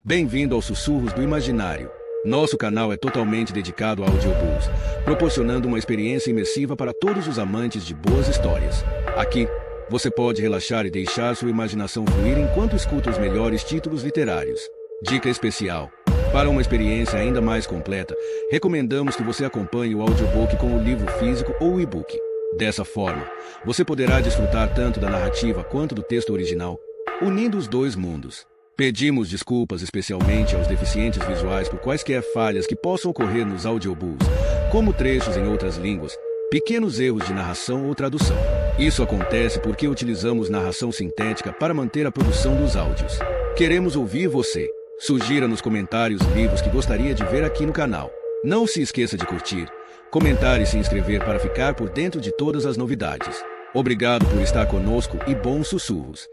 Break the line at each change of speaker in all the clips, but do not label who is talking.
Bem-vindo aos Sussurros do Imaginário. Nosso canal é totalmente dedicado a audiobooks, proporcionando uma experiência imersiva para todos os amantes de boas histórias. Aqui, você pode relaxar e deixar sua imaginação fluir enquanto escuta os melhores títulos literários. Dica especial: para uma experiência ainda mais completa, recomendamos que você acompanhe o audiobook com o livro físico ou o e-book. Dessa forma, você poderá desfrutar tanto da narrativa quanto do texto original, unindo os dois mundos. Pedimos desculpas especialmente aos deficientes visuais por quaisquer falhas que possam ocorrer nos audiobooks, como trechos em outras línguas, pequenos erros de narração ou tradução. Isso acontece porque utilizamos narração sintética para manter a produção dos áudios. Queremos ouvir você. Sugira nos comentários livros que gostaria de ver aqui no canal. Não se esqueça de curtir, comentar e se inscrever para ficar por dentro de todas as novidades. Obrigado por estar conosco e bons sussurros.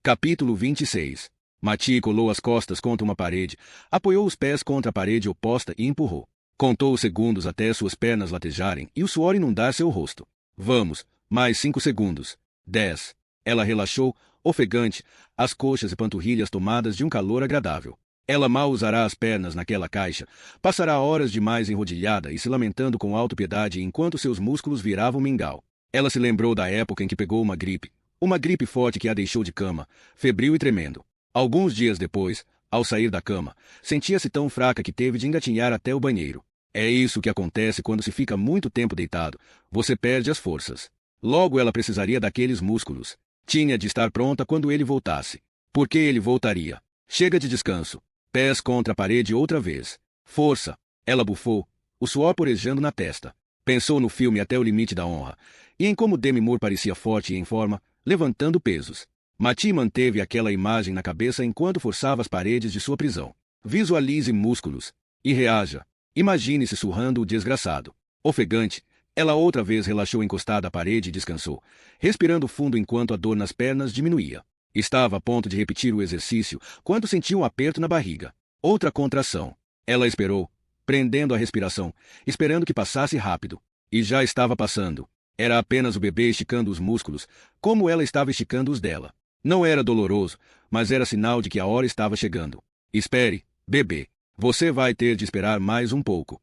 Capítulo 26. Mati colou as costas contra uma parede, apoiou os pés contra a parede oposta e empurrou. Contou os segundos até suas pernas latejarem e o suor inundar seu rosto. Vamos, mais 5 segundos. 10. Ela relaxou, ofegante, as coxas e panturrilhas tomadas de um calor agradável. Ela mal usará as pernas naquela caixa, passará horas demais enrodilhada e se lamentando com autopiedade enquanto seus músculos viravam mingau. Ela se lembrou da época em que pegou uma gripe forte que a deixou de cama, febril e tremendo. Alguns dias depois, ao sair da cama, sentia-se tão fraca que teve de engatinhar até o banheiro. É isso que acontece quando se fica muito tempo deitado, você perde as forças. Logo ela precisaria daqueles músculos. Tinha de estar pronta quando ele voltasse. Porque ele voltaria. Chega de descanso. Pés contra a parede outra vez. Força. Ela bufou, o suor porejando na testa. Pensou no filme Até o Limite da Honra, e em como Demi Moore parecia forte e em forma, levantando pesos. Mati manteve aquela imagem na cabeça enquanto forçava as paredes de sua prisão. Visualize músculos. E reaja. Imagine-se surrando o desgraçado. Ofegante, ela outra vez relaxou encostada à parede e descansou, respirando fundo enquanto a dor nas pernas diminuía. Estava a ponto de repetir o exercício quando sentiu um aperto na barriga. Outra contração. Ela esperou, prendendo a respiração, esperando que passasse rápido. E já estava passando. Era apenas o bebê esticando os músculos, como ela estava esticando os dela. Não era doloroso, mas era sinal de que a hora estava chegando. Espere, bebê. Você vai ter de esperar mais um pouco.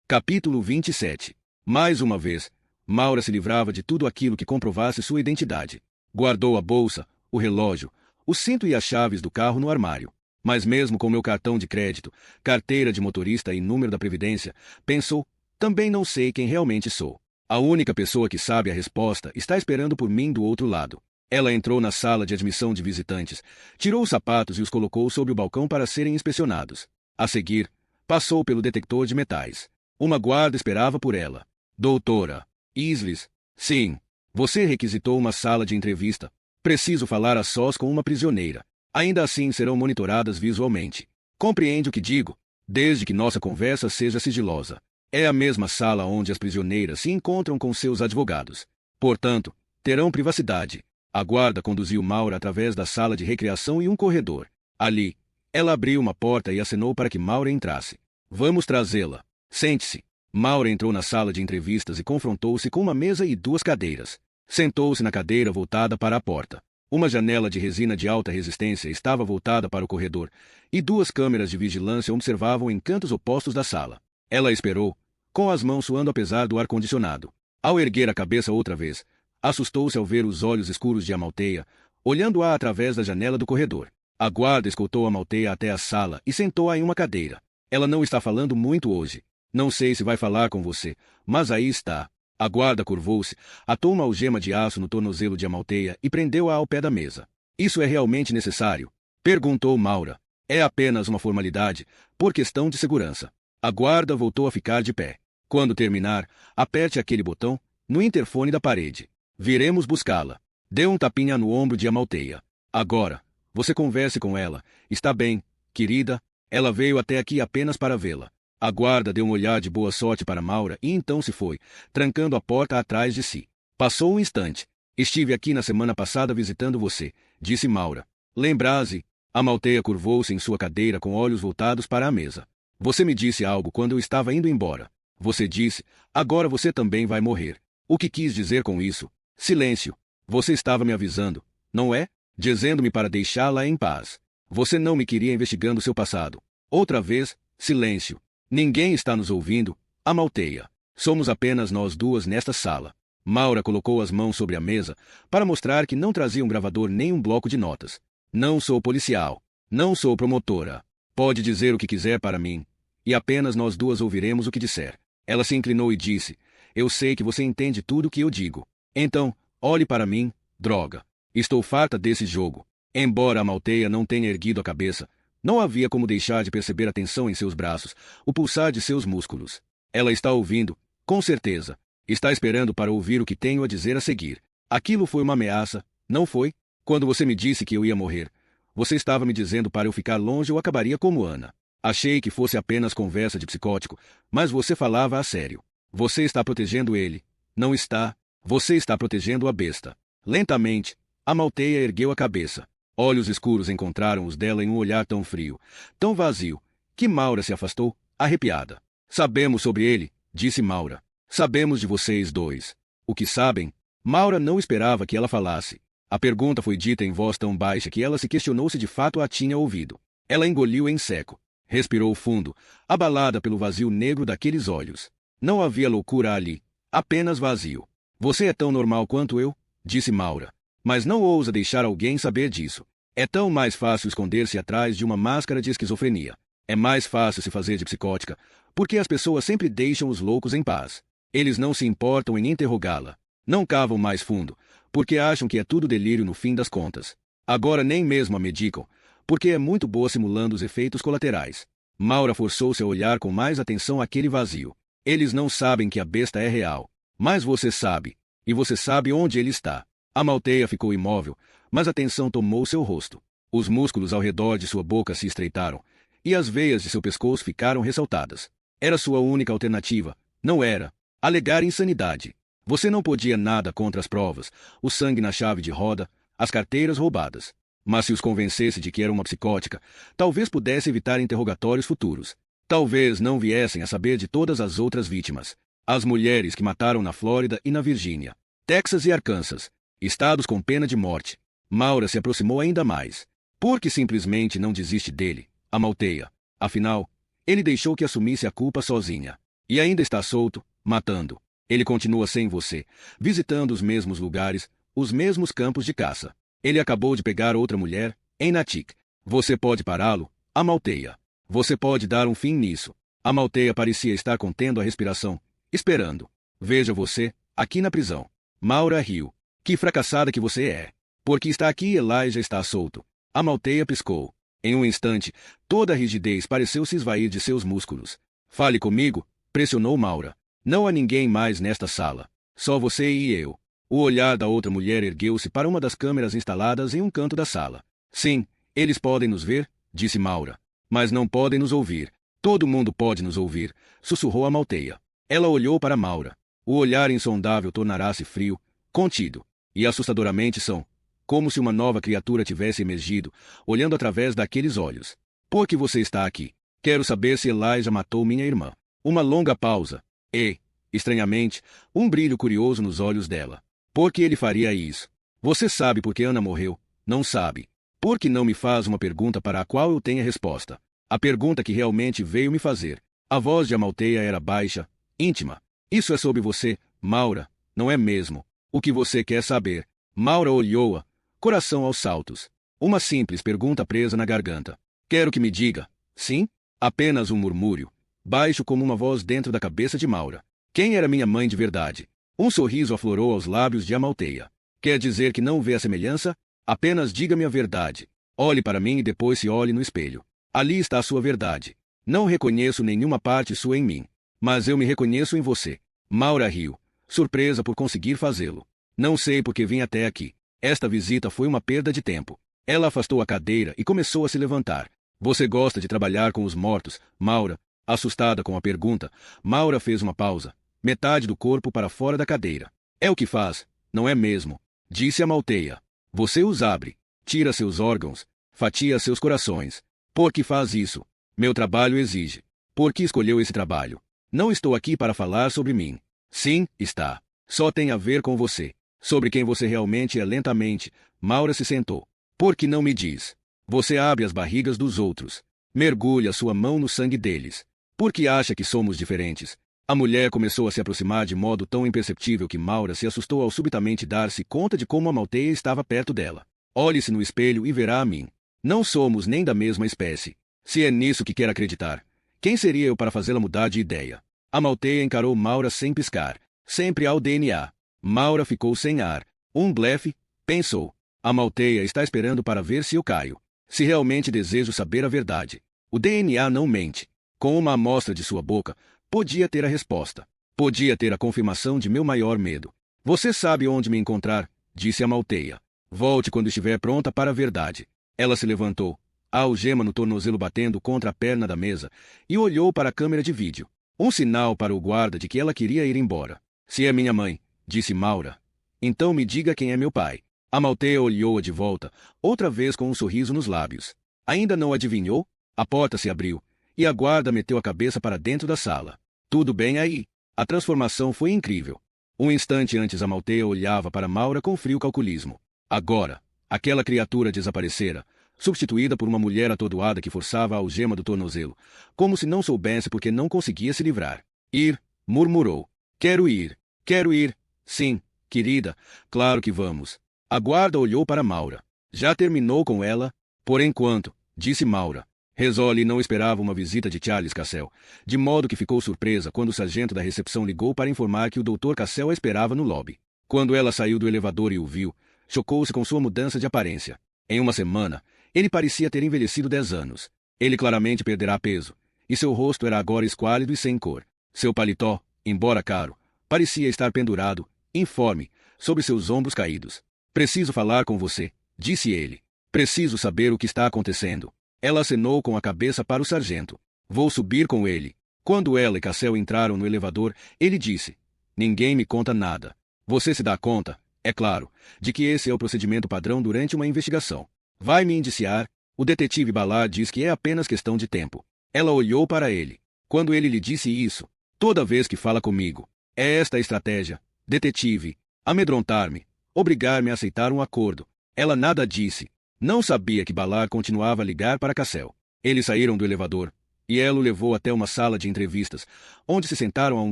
Capítulo 27. Mais uma vez, Maura se livrava de tudo aquilo que comprovasse sua identidade. Guardou a bolsa, o relógio, o cinto e as chaves do carro no armário. Mas mesmo com meu cartão de crédito, carteira de motorista e número da Previdência, pensou, também não sei quem realmente sou. A única pessoa que sabe a resposta está esperando por mim do outro lado. Ela entrou na sala de admissão de visitantes, tirou os sapatos e os colocou sobre o balcão para serem inspecionados. A seguir, passou pelo detector de metais. Uma guarda esperava por ela. Doutora Isles, sim. Você requisitou uma sala de entrevista. Preciso falar a sós com uma prisioneira. Ainda assim serão monitoradas visualmente. Compreende o que digo? Desde que nossa conversa seja sigilosa. É a mesma sala onde as prisioneiras se encontram com seus advogados. Portanto, terão privacidade. A guarda conduziu Maura através da sala de recreação e um corredor. Ali, ela abriu uma porta e acenou para que Maura entrasse. Vamos trazê-la. Sente-se. Maura entrou na sala de entrevistas e confrontou-se com uma mesa e 2 cadeiras. Sentou-se na cadeira voltada para a porta. Uma janela de resina de alta resistência estava voltada para o corredor, e 2 câmeras de vigilância observavam em cantos opostos da sala. Ela esperou, com as mãos suando apesar do ar-condicionado. Ao erguer a cabeça outra vez, assustou-se ao ver os olhos escuros de Amalteia, olhando-a através da janela do corredor. A guarda escoltou Amalteia até a sala e sentou-a em uma cadeira. Ela não está falando muito hoje. Não sei se vai falar com você, mas aí está. A guarda curvou-se, atou uma algema de aço no tornozelo de Amalteia e prendeu-a ao pé da mesa. Isso é realmente necessário? Perguntou Maura. É apenas uma formalidade, por questão de segurança. A guarda voltou a ficar de pé. Quando terminar, aperte aquele botão, no interfone da parede. Viremos buscá-la. Deu um tapinha no ombro de Amalteia. Agora, você converse com ela. Está bem, querida? Ela veio até aqui apenas para vê-la. A guarda deu um olhar de boa sorte para Maura e então se foi, trancando a porta atrás de si. Passou um instante. Estive aqui na semana passada visitando você, disse Maura. Lembra-se? Amalteia curvou-se em sua cadeira com olhos voltados para a mesa. Você me disse algo quando eu estava indo embora. Você disse, agora você também vai morrer. O que quis dizer com isso? Silêncio. Você estava me avisando, não é? Dizendo-me para deixá-la em paz. Você não me queria investigando seu passado. Outra vez, silêncio. Ninguém está nos ouvindo. Amalteia. Somos apenas nós duas nesta sala. Maura colocou as mãos sobre a mesa para mostrar que não trazia um gravador nem um bloco de notas. Não sou policial. Não sou promotora. Pode dizer o que quiser para mim, e apenas nós duas ouviremos o que disser. Ela se inclinou e disse, eu sei que você entende tudo o que eu digo. Então, olhe para mim, droga. Estou farta desse jogo. Embora Amalteia não tenha erguido a cabeça, não havia como deixar de perceber a tensão em seus braços, o pulsar de seus músculos. Ela está ouvindo, com certeza. Está esperando para ouvir o que tenho a dizer a seguir. Aquilo foi uma ameaça, não foi? Quando você me disse que eu ia morrer, você estava me dizendo para eu ficar longe ou acabaria como Ana. Achei que fosse apenas conversa de psicótico, mas você falava a sério. Você está protegendo ele. Não está. Você está protegendo a besta. Lentamente, Amalteia ergueu a cabeça. Olhos escuros encontraram os dela em um olhar tão frio, tão vazio, que Maura se afastou, arrepiada. Sabemos sobre ele, disse Maura. Sabemos de vocês dois. O que sabem? Maura não esperava que ela falasse. A pergunta foi dita em voz tão baixa que ela se questionou se de fato a tinha ouvido. Ela engoliu em seco. Respirou fundo, abalada pelo vazio negro daqueles olhos. Não havia loucura ali, apenas vazio. Você é tão normal quanto eu, disse Maura. Mas não ousa deixar alguém saber disso. É tão mais fácil esconder-se atrás de uma máscara de esquizofrenia. É mais fácil se fazer de psicótica, porque as pessoas sempre deixam os loucos em paz. Eles não se importam em interrogá-la. Não cavam mais fundo, porque acham que é tudo delírio no fim das contas. Agora nem mesmo a medicam, porque é muito boa simulando os efeitos colaterais. Maura forçou-se a olhar com mais atenção aquele vazio. Eles não sabem que a besta é real. Mas você sabe. E você sabe onde ele está. Amalteia ficou imóvel, mas a tensão tomou seu rosto. Os músculos ao redor de sua boca se estreitaram, e as veias de seu pescoço ficaram ressaltadas. Era sua única alternativa. Não era. Alegar insanidade. Você não podia nada contra as provas, o sangue na chave de roda, as carteiras roubadas. Mas se os convencesse de que era uma psicótica, talvez pudesse evitar interrogatórios futuros. Talvez não viessem a saber de todas as outras vítimas. As mulheres que mataram na Flórida e na Virgínia, Texas e Arkansas, estados com pena de morte. Maura se aproximou ainda mais. Por que simplesmente não desiste dele, Amalteia? Afinal, ele deixou que assumisse a culpa sozinha. E ainda está solto, matando. Ele continua sem você, visitando os mesmos lugares, os mesmos campos de caça. Ele acabou de pegar outra mulher, em Natick. Você pode pará-lo, Amalteia. Você pode dar um fim nisso. Amalteia parecia estar contendo a respiração, esperando. Veja você, aqui na prisão. Maura riu. Que fracassada que você é. Porque está aqui e Elijah está solto. Amalteia piscou. Em um instante, toda a rigidez pareceu se esvair de seus músculos. Fale comigo, pressionou Maura. Não há ninguém mais nesta sala. Só você e eu. O olhar da outra mulher ergueu-se para uma das câmeras instaladas em um canto da sala. Sim, eles podem nos ver, disse Maura. Mas não podem nos ouvir. Todo mundo pode nos ouvir, sussurrou Amalteia. Ela olhou para Maura. O olhar insondável tornara-se frio, contido, e assustadoramente são, como se uma nova criatura tivesse emergido, olhando através daqueles olhos. Por que você está aqui? Quero saber se Elijah matou minha irmã. Uma longa pausa. E, estranhamente, um brilho curioso nos olhos dela. Por que ele faria isso? Você sabe por que Ana morreu? Não sabe. Por que não me faz uma pergunta para a qual eu tenha resposta? A pergunta que realmente veio me fazer. A voz de Amalteia era baixa, íntima. Isso é sobre você, Maura, não é mesmo? O que você quer saber? Maura olhou-a, coração aos saltos. Uma simples pergunta presa na garganta. Quero que me diga. Sim? Apenas um murmúrio, baixo como uma voz dentro da cabeça de Maura. Quem era minha mãe de verdade? Um sorriso aflorou aos lábios de Amalteia. Quer dizer que não vê a semelhança? Apenas diga-me a verdade. Olhe para mim e depois se olhe no espelho. Ali está a sua verdade. Não reconheço nenhuma parte sua em mim. Mas eu me reconheço em você. Maura riu, surpresa por conseguir fazê-lo. Não sei por que vim até aqui. Esta visita foi uma perda de tempo. Ela afastou a cadeira e começou a se levantar. Você gosta de trabalhar com os mortos, Maura? Assustada com a pergunta, Maura fez uma pausa, metade do corpo para fora da cadeira. É o que faz, não é mesmo? disse Amalteia. Você os abre, tira seus órgãos, fatia seus corações. Por que faz isso? Meu trabalho exige. Por que escolheu esse trabalho? Não estou aqui para falar sobre mim. Sim, está. Só tem a ver com você. Sobre quem você realmente é. Lentamente, Maura se sentou. Por que não me diz? Você abre as barrigas dos outros. Mergulha sua mão no sangue deles. Por que acha que somos diferentes? A mulher começou a se aproximar de modo tão imperceptível que Maura se assustou ao subitamente dar-se conta de como Amalteia estava perto dela. Olhe-se no espelho e verá a mim. Não somos nem da mesma espécie. Se é nisso que quer acreditar, quem seria eu para fazê-la mudar de ideia? Amalteia encarou Maura sem piscar. Sempre ao DNA. Maura ficou sem ar. Um blefe, pensou. Amalteia está esperando para ver se eu caio. Se realmente desejo saber a verdade. O DNA não mente. Com uma amostra de sua boca, podia ter a resposta. Podia ter a confirmação de meu maior medo. Você sabe onde me encontrar, disse Amalteia. Volte quando estiver pronta para a verdade. Ela se levantou, a algema no tornozelo batendo contra a perna da mesa, e olhou para a câmera de vídeo. Um sinal para o guarda de que ela queria ir embora. Se é minha mãe, disse Maura, então me diga quem é meu pai. Amalteia olhou-a de volta, outra vez com um sorriso nos lábios. Ainda não adivinhou? A porta se abriu, e a guarda meteu a cabeça para dentro da sala. Tudo bem aí? A transformação foi incrível. Um instante antes Amalteia olhava para Maura com frio calculismo. Agora, aquela criatura desaparecera, substituída por uma mulher atordoada que forçava a algema do tornozelo, como se não soubesse porque não conseguia se livrar. Ir, murmurou. Quero ir. Quero ir. Sim, querida, claro que vamos. A guarda olhou para Maura. Já terminou com ela? Por enquanto, disse Maura. Resole não esperava uma visita de Charles Cassel, de modo que ficou surpresa quando o sargento da recepção ligou para informar que o Dr. Cassel a esperava no lobby. Quando ela saiu do elevador e o viu, chocou-se com sua mudança de aparência. Em uma semana, ele parecia ter envelhecido 10 anos. Ele claramente perderá peso, e seu rosto era agora esquálido e sem cor. Seu paletó, embora caro, parecia estar pendurado, informe, sobre seus ombros caídos. Preciso falar com você, disse ele. Preciso saber o que está acontecendo. Ela acenou com a cabeça para o sargento. Vou subir com ele. Quando ela e Cassel entraram no elevador, ele disse: Ninguém me conta nada. Você se dá conta, é claro, de que esse é o procedimento padrão durante uma investigação. Vai me indiciar? O detetive Ballard diz que é apenas questão de tempo. Ela olhou para ele. Quando ele lhe disse isso, toda vez que fala comigo, é esta a estratégia. Detetive, amedrontar-me, obrigar-me a aceitar um acordo. Ela nada disse. Não sabia que Ballard continuava a ligar para Cassel. Eles saíram do elevador, e ela o levou até uma sala de entrevistas, onde se sentaram a um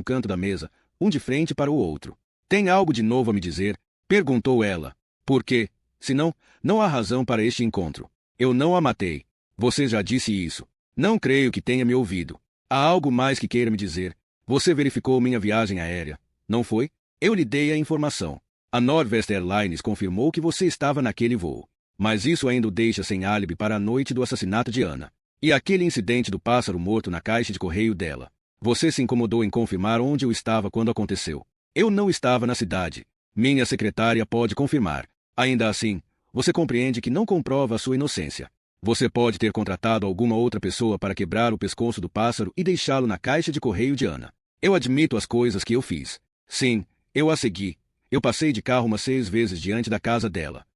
canto da mesa, um de frente para o outro. Tem algo de novo a me dizer? Perguntou ela. Por quê? Senão, não há razão para este encontro. Eu não a matei. Você já disse isso. Não creio que tenha me ouvido. Há algo mais que queira me dizer. Você verificou minha viagem aérea, não foi? Eu lhe dei a informação. A Northwest Airlines confirmou que você estava naquele voo. Mas isso ainda o deixa sem álibi para a noite do assassinato de Anna. E aquele incidente do pássaro morto na caixa de correio dela. Você se incomodou em confirmar onde eu estava quando aconteceu. Eu não estava na cidade. Minha secretária pode confirmar. Ainda assim, você compreende que não comprova a sua inocência. Você pode ter contratado alguma outra pessoa para quebrar o pescoço do pássaro e deixá-lo na caixa de correio de Anna. Eu admito as coisas que eu fiz. Sim, eu a segui. Eu passei de carro umas 6 vezes diante da casa dela.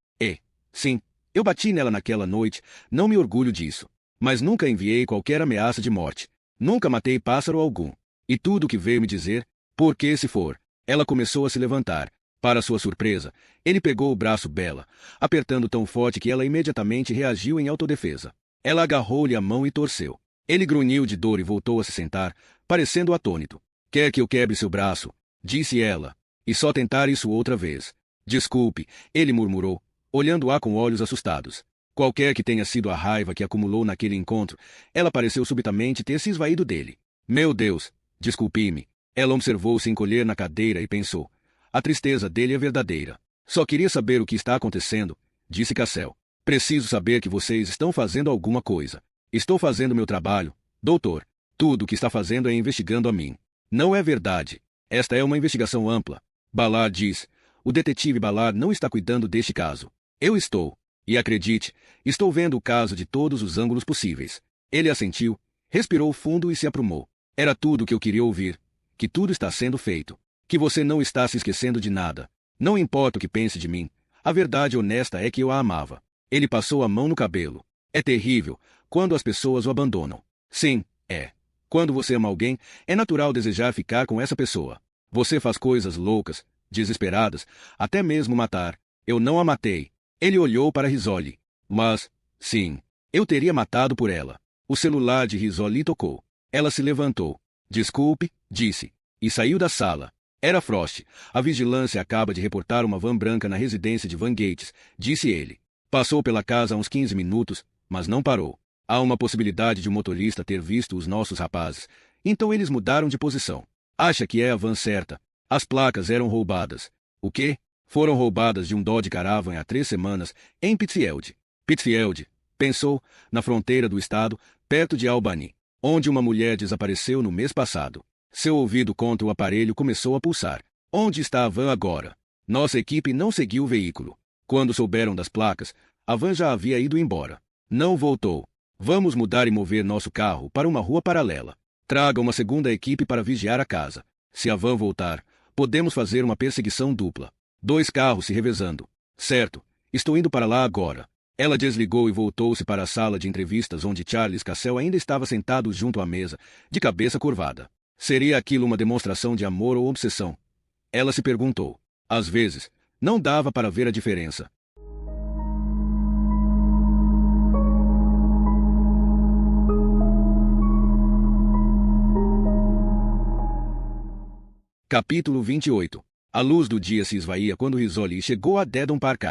Sim, eu bati nela naquela noite, não me orgulho disso. Mas nunca enviei qualquer ameaça de morte. Nunca matei pássaro algum. E tudo o que veio me dizer, porque se for. Ela começou a se levantar. Para sua surpresa, ele pegou o braço dela, apertando tão forte que ela imediatamente reagiu em autodefesa. Ela agarrou-lhe a mão e torceu. Ele grunhiu de dor e voltou a se sentar, parecendo atônito. Quer que eu quebre seu braço? Disse ela. E só tentar isso outra vez. Desculpe, ele murmurou, olhando-a com olhos assustados. Qualquer que tenha sido a raiva que acumulou naquele encontro, ela pareceu subitamente ter se esvaído dele. Meu Deus, desculpe-me. Ela observou se encolher na cadeira e pensou. A tristeza dele é verdadeira. Só queria saber o que está acontecendo, disse Cassel. Preciso saber que vocês estão fazendo alguma coisa. Estou fazendo meu trabalho, doutor. Tudo o que está fazendo é investigando a mim. Não é verdade. Esta é uma investigação ampla. Ballard diz. O detetive Ballard não está cuidando deste caso. Eu estou. E acredite, estou vendo o caso de todos os ângulos possíveis. Ele assentiu, respirou fundo e se aprumou. Era tudo o que eu queria ouvir. Que tudo está sendo feito. Que você não está se esquecendo de nada. Não importa o que pense de mim. A verdade honesta é que eu a amava. Ele passou a mão no cabelo. É terrível quando as pessoas o abandonam. Sim, é. Quando você ama alguém, é natural desejar ficar com essa pessoa. Você faz coisas loucas, desesperadas, até mesmo matar. Eu não a matei. Ele olhou para Risoli. Mas, sim, eu teria matado por ela. O celular de Risoli tocou. Ela se levantou. Desculpe, disse. E saiu da sala. Era Frost. A vigilância acaba de reportar uma van branca na residência de Van Gates, disse ele. Passou pela casa há uns 15 minutos, mas não parou. Há uma possibilidade de o motorista ter visto os nossos rapazes. Então eles mudaram de posição. Acha que é a van certa. As placas eram roubadas. O quê? Foram roubadas de um Dodge Caravan há 3 semanas, em Pittsfield. Pittsfield, pensou, na fronteira do estado, perto de Albany, onde uma mulher desapareceu no mês passado. Seu ouvido contra o aparelho começou a pulsar. Onde está a van agora? Nossa equipe não seguiu o veículo. Quando souberam das placas, a van já havia ido embora. Não voltou. Vamos mudar e mover nosso carro para uma rua paralela. Traga uma segunda equipe para vigiar a casa. Se a van voltar, podemos fazer uma perseguição dupla. 2 carros se revezando. Certo, estou indo para lá agora. Ela desligou e voltou-se para a sala de entrevistas onde Charles Cassell ainda estava sentado junto à mesa, de cabeça curvada. Seria aquilo uma demonstração de amor ou obsessão? Ela se perguntou. Às vezes, não dava para ver a diferença. Capítulo 28. A luz do dia se esvaía quando Risoli chegou a Dedham Park.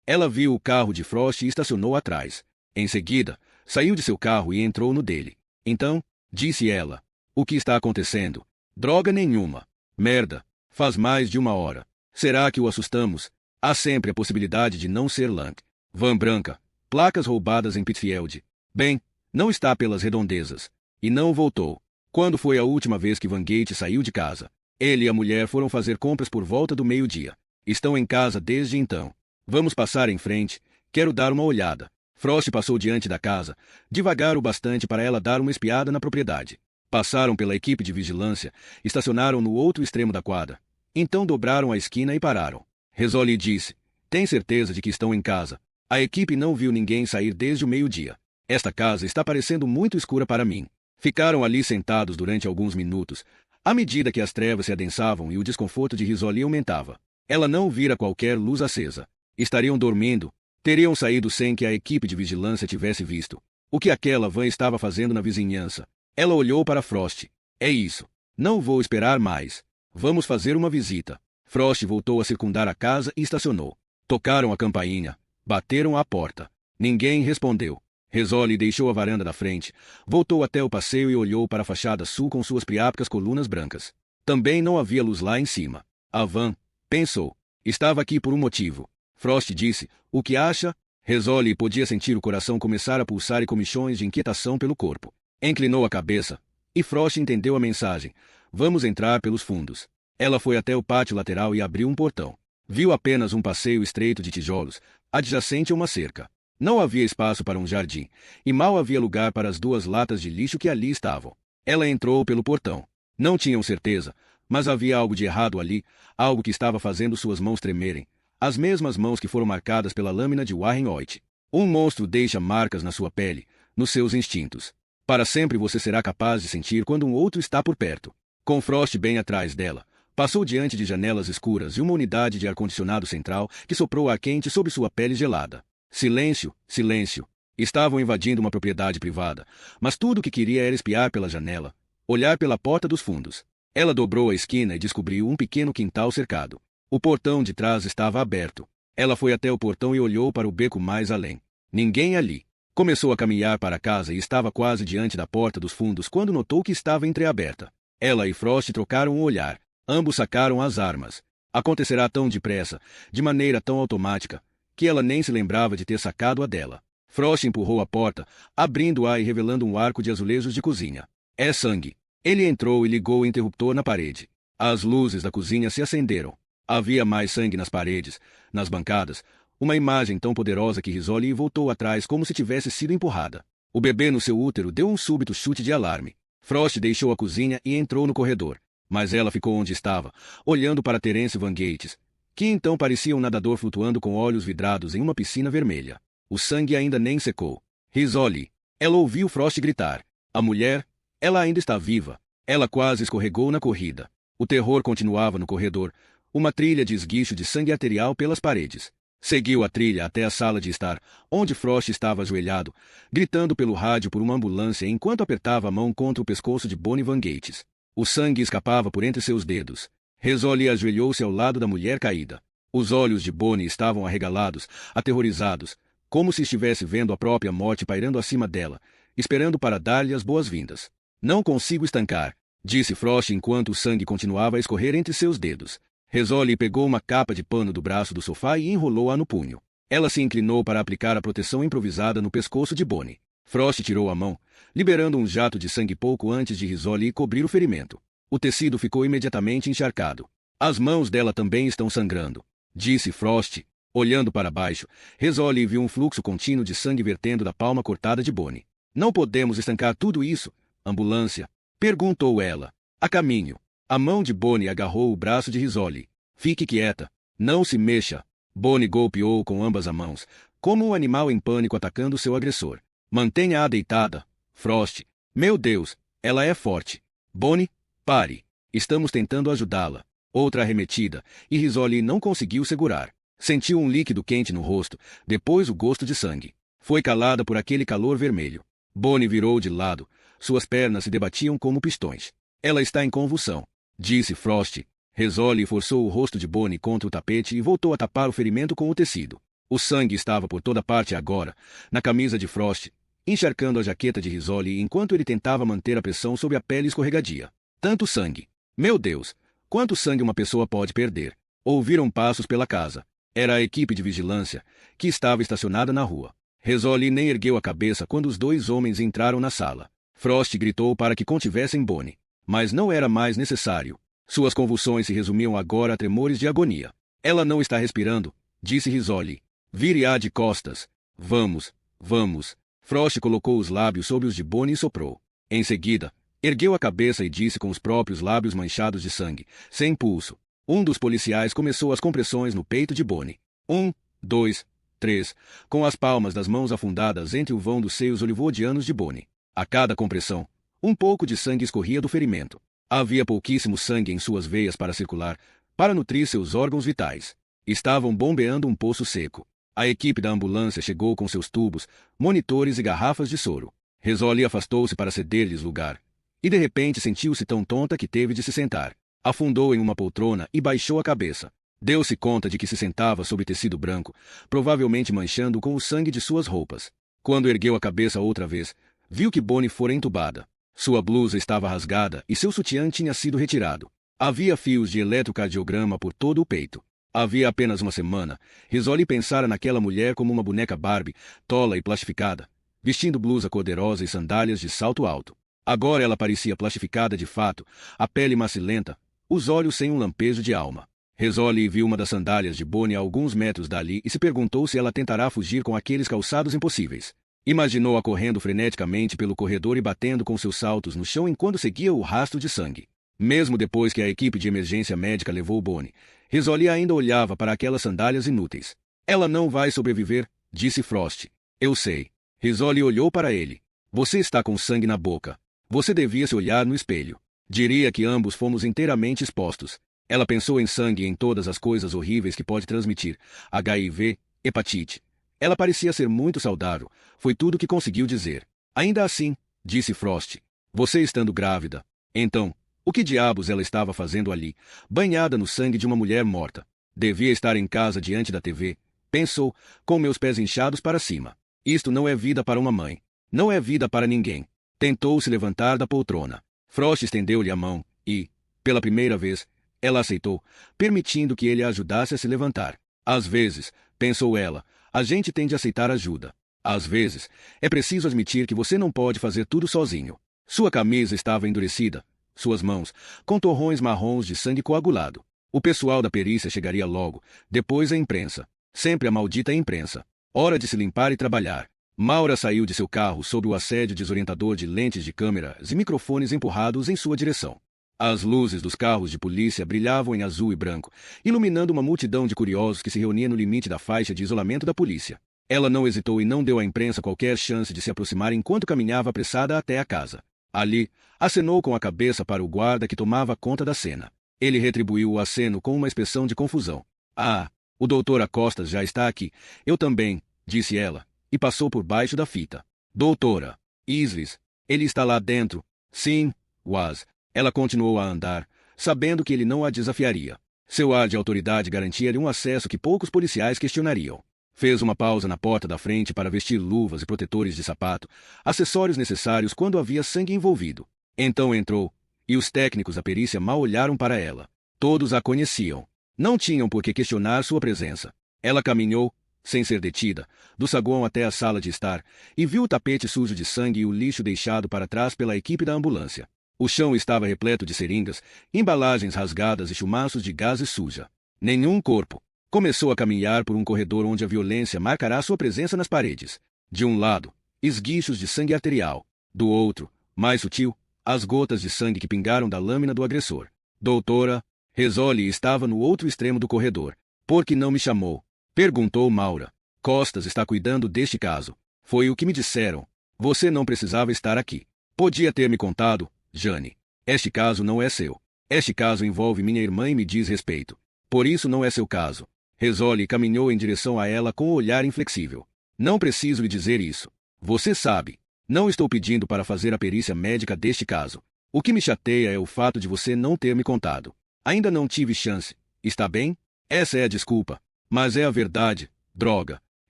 Ela viu o carro de Frost e estacionou atrás. Em seguida, saiu de seu carro e entrou no dele. Então, disse ela, o que está acontecendo? Droga nenhuma. Merda. Faz mais de 1 hora. Será que o assustamos? Há sempre a possibilidade de não ser Lang. Van branca. Placas roubadas em Pittsfield. Bem, não está pelas redondezas. E não voltou. Quando foi a última vez que Van Gates saiu de casa? Ele e a mulher foram fazer compras por volta do meio-dia. Estão em casa desde então. Vamos passar em frente. Quero dar uma olhada. Frost passou diante da casa, devagar o bastante para ela dar uma espiada na propriedade. Passaram pela equipe de vigilância, estacionaram no outro extremo da quadra. Então dobraram a esquina e pararam. Risoli disse, tem certeza de que estão em casa? A equipe não viu ninguém sair desde o meio-dia. Esta casa está parecendo muito escura para mim. Ficaram ali sentados durante alguns minutos, à medida que as trevas se adensavam e o desconforto de Risoli aumentava. Ela não vira qualquer luz acesa. Estariam dormindo. Teriam saído sem que a equipe de vigilância tivesse visto. O que aquela van estava fazendo na vizinhança? Ela olhou para Frost. É isso. Não vou esperar mais. Vamos fazer uma visita. Frost voltou a circundar a casa e estacionou. Tocaram a campainha. Bateram à porta. Ninguém respondeu. Risoli deixou a varanda da frente, voltou até o passeio e olhou para a fachada sul com suas priápicas colunas brancas. Também não havia luz lá em cima. A van, pensou, estava aqui por um motivo. Frost disse, o que acha? Risoli podia sentir o coração começar a pulsar e comichões de inquietação pelo corpo. Inclinou a cabeça, e Frost entendeu a mensagem. Vamos entrar pelos fundos. Ela foi até o pátio lateral e abriu um portão. Viu apenas um passeio estreito de tijolos, adjacente a uma cerca. Não havia espaço para um jardim, e mal havia lugar para as 2 latas de lixo que ali estavam. Ela entrou pelo portão. Não tinham certeza, mas havia algo de errado ali, algo que estava fazendo suas mãos tremerem. As mesmas mãos que foram marcadas pela lâmina de Warren Hoyt. Um monstro deixa marcas na sua pele, nos seus instintos. Para sempre você será capaz de sentir quando um outro está por perto. Com Frost bem atrás dela, passou diante de janelas escuras e uma unidade de ar-condicionado central que soprou ar quente sobre sua pele gelada. Silêncio, silêncio. Estavam invadindo uma propriedade privada, mas tudo o que queria era espiar pela janela, olhar pela porta dos fundos. Ela dobrou a esquina e descobriu um pequeno quintal cercado. O portão de trás estava aberto. Ela foi até o portão e olhou para o beco mais além. Ninguém ali. Começou a caminhar para casa e estava quase diante da porta dos fundos quando notou que estava entreaberta. Ela e Frost trocaram um olhar. Ambos sacaram as armas. Acontecerá tão depressa, de maneira tão automática, que ela nem se lembrava de ter sacado a dela. Frost empurrou a porta, abrindo-a e revelando um arco de azulejos de cozinha. É sangue. Ele entrou e ligou o interruptor na parede. As luzes da cozinha se acenderam. Havia mais sangue nas paredes, nas bancadas, uma imagem tão poderosa que Risoli voltou atrás como se tivesse sido empurrada. O bebê no seu útero deu um súbito chute de alarme. Frost deixou a cozinha e entrou no corredor, mas ela ficou onde estava, olhando para Terence Van Gates, que então parecia um nadador flutuando com olhos vidrados em uma piscina vermelha. O sangue ainda nem secou. Risole. Ela ouviu Frost gritar. A mulher, ela ainda está viva. Ela quase escorregou na corrida. O terror continuava no corredor, uma trilha de esguicho de sangue arterial pelas paredes. Seguiu a trilha até a sala de estar, onde Frost estava ajoelhado, gritando pelo rádio por uma ambulância enquanto apertava a mão contra o pescoço de Bonnie Van Gates. O sangue escapava por entre seus dedos. Risole ajoelhou-se ao lado da mulher caída. Os olhos de Bonnie estavam arregalados, aterrorizados, como se estivesse vendo a própria morte pairando acima dela, esperando para dar-lhe as boas-vindas. Não consigo estancar, disse Frost enquanto o sangue continuava a escorrer entre seus dedos. Risole pegou uma capa de pano do braço do sofá e enrolou-a no punho. Ela se inclinou para aplicar a proteção improvisada no pescoço de Bonnie. Frost tirou a mão, liberando um jato de sangue pouco antes de Risole cobrir o ferimento. O tecido ficou imediatamente encharcado. As mãos dela também estão sangrando, disse Frost. Olhando para baixo, Risole viu um fluxo contínuo de sangue vertendo da palma cortada de Bonnie. Não podemos estancar tudo isso. Ambulância? Perguntou ela. A caminho. A mão de Bonnie agarrou o braço de Risole. Fique quieta. Não se mexa. Bonnie golpeou com ambas as mãos, como um animal em pânico atacando seu agressor. Mantenha-a deitada. Frost. Meu Deus, ela é forte. Bonnie, pare. Estamos tentando ajudá-la. Outra arremetida, e Risole não conseguiu segurar. Sentiu um líquido quente no rosto, depois o gosto de sangue. Foi calada por aquele calor vermelho. Bonnie virou de lado. Suas pernas se debatiam como pistões. Ela está em convulsão, disse Frost. Risole forçou o rosto de Bonnie contra o tapete e voltou a tapar o ferimento com o tecido. O sangue estava por toda parte agora, na camisa de Frost, encharcando a jaqueta de Risole enquanto ele tentava manter a pressão sobre a pele escorregadia. Tanto sangue! Meu Deus! Quanto sangue uma pessoa pode perder? Ouviram passos pela casa. Era a equipe de vigilância, que estava estacionada na rua. Risole nem ergueu a cabeça quando os dois homens entraram na sala. Frost gritou para que contivessem Bonnie. Mas não era mais necessário. Suas convulsões se resumiam agora a tremores de agonia. Ela não está respirando, disse Risole. Vire-a de costas. Vamos, vamos. Frost colocou os lábios sobre os de Bonnie e soprou. Em seguida, ergueu a cabeça e disse com os próprios lábios manchados de sangue, sem pulso. Um dos policiais começou as compressões no peito de Bonnie. 1, 2, 3, com as palmas das mãos afundadas entre o vão dos seios olivodianos de Bonnie. A cada compressão, um pouco de sangue escorria do ferimento. Havia pouquíssimo sangue em suas veias para circular, para nutrir seus órgãos vitais. Estavam bombeando um poço seco. A equipe da ambulância chegou com seus tubos, monitores e garrafas de soro. Risole afastou-se para ceder-lhes lugar. E de repente sentiu-se tão tonta que teve de se sentar. Afundou em uma poltrona e baixou a cabeça. Deu-se conta de que se sentava sobre tecido branco, provavelmente manchando com o sangue de suas roupas. Quando ergueu a cabeça outra vez, viu que Bonnie fora entubada. Sua blusa estava rasgada e seu sutiã tinha sido retirado. Havia fios de eletrocardiograma por todo o peito. Havia apenas uma semana, Risole pensara naquela mulher como uma boneca Barbie, tola e plastificada, vestindo blusa cor-de-rosa e sandálias de salto alto. Agora ela parecia plastificada de fato, a pele macilenta, os olhos sem um lampejo de alma. Risole viu uma das sandálias de Bonnie a alguns metros dali e se perguntou se ela tentará fugir com aqueles calçados impossíveis. Imaginou-a correndo freneticamente pelo corredor e batendo com seus saltos no chão enquanto seguia o rastro de sangue. Mesmo depois que a equipe de emergência médica levou Bonnie, Risole ainda olhava para aquelas sandálias inúteis. Ela não vai sobreviver, disse Frost. Eu sei. Risole olhou para ele. Você está com sangue na boca. Você devia se olhar no espelho. Diria que ambos fomos inteiramente expostos. Ela pensou em sangue e em todas as coisas horríveis que pode transmitir. HIV, hepatite. Ela parecia ser muito saudável. Foi tudo que conseguiu dizer. Ainda assim, disse Frost. Você estando grávida. Então, o que diabos ela estava fazendo ali, banhada no sangue de uma mulher morta? Devia estar em casa diante da TV, pensou, com meus pés inchados para cima. Isto não é vida para uma mãe. Não é vida para ninguém. Tentou se levantar da poltrona. Frost estendeu-lhe a mão e, pela primeira vez, ela aceitou, permitindo que ele a ajudasse a se levantar. Às vezes, pensou ela, a gente tem de aceitar ajuda. Às vezes, é preciso admitir que você não pode fazer tudo sozinho. Sua camisa estava endurecida, suas mãos, com torrões marrons de sangue coagulado. O pessoal da perícia chegaria logo, depois a imprensa. Sempre a maldita imprensa. Hora de se limpar e trabalhar. Maura saiu de seu carro sob o assédio desorientador de lentes de câmeras e microfones empurrados em sua direção. As luzes dos carros de polícia brilhavam em azul e branco, iluminando uma multidão de curiosos que se reunia no limite da faixa de isolamento da polícia. Ela não hesitou e não deu à imprensa qualquer chance de se aproximar enquanto caminhava apressada até a casa. Ali, acenou com a cabeça para o guarda que tomava conta da cena. Ele retribuiu o aceno com uma expressão de confusão. Ah, o doutor Acosta já está aqui. Eu também, disse ela, e passou por baixo da fita. Doutora Isles, ele está lá dentro. Sim, was. Ela continuou a andar, sabendo que ele não a desafiaria. Seu ar de autoridade garantia-lhe um acesso que poucos policiais questionariam. Fez uma pausa na porta da frente para vestir luvas e protetores de sapato, acessórios necessários quando havia sangue envolvido. Então entrou, e os técnicos da perícia mal olharam para ela. Todos a conheciam. Não tinham por que questionar sua presença. Ela caminhou, sem ser detida, do saguão até a sala de estar, e viu o tapete sujo de sangue e o lixo deixado para trás pela equipe da ambulância. O chão estava repleto de seringas, embalagens rasgadas e chumaços de gases suja. Nenhum corpo. Começou a caminhar por um corredor onde a violência marcará sua presença nas paredes. De um lado, esguichos de sangue arterial. Do outro, mais sutil, as gotas de sangue que pingaram da lâmina do agressor. Doutora Rizzoli estava no outro extremo do corredor. Por que não me chamou? Perguntou Maura. Costas está cuidando deste caso. Foi o que me disseram. Você não precisava estar aqui. Podia ter me contado, Jane. Este caso não é seu. Este caso envolve minha irmã e me diz respeito. Por isso não é seu caso. Rizzoli caminhou em direção a ela com o olhar inflexível. Não preciso lhe dizer isso. Você sabe. Não estou pedindo para fazer a perícia médica deste caso. O que me chateia é o fato de você não ter me contado. Ainda não tive chance. Está bem? Essa é a desculpa. Mas é a verdade. Droga.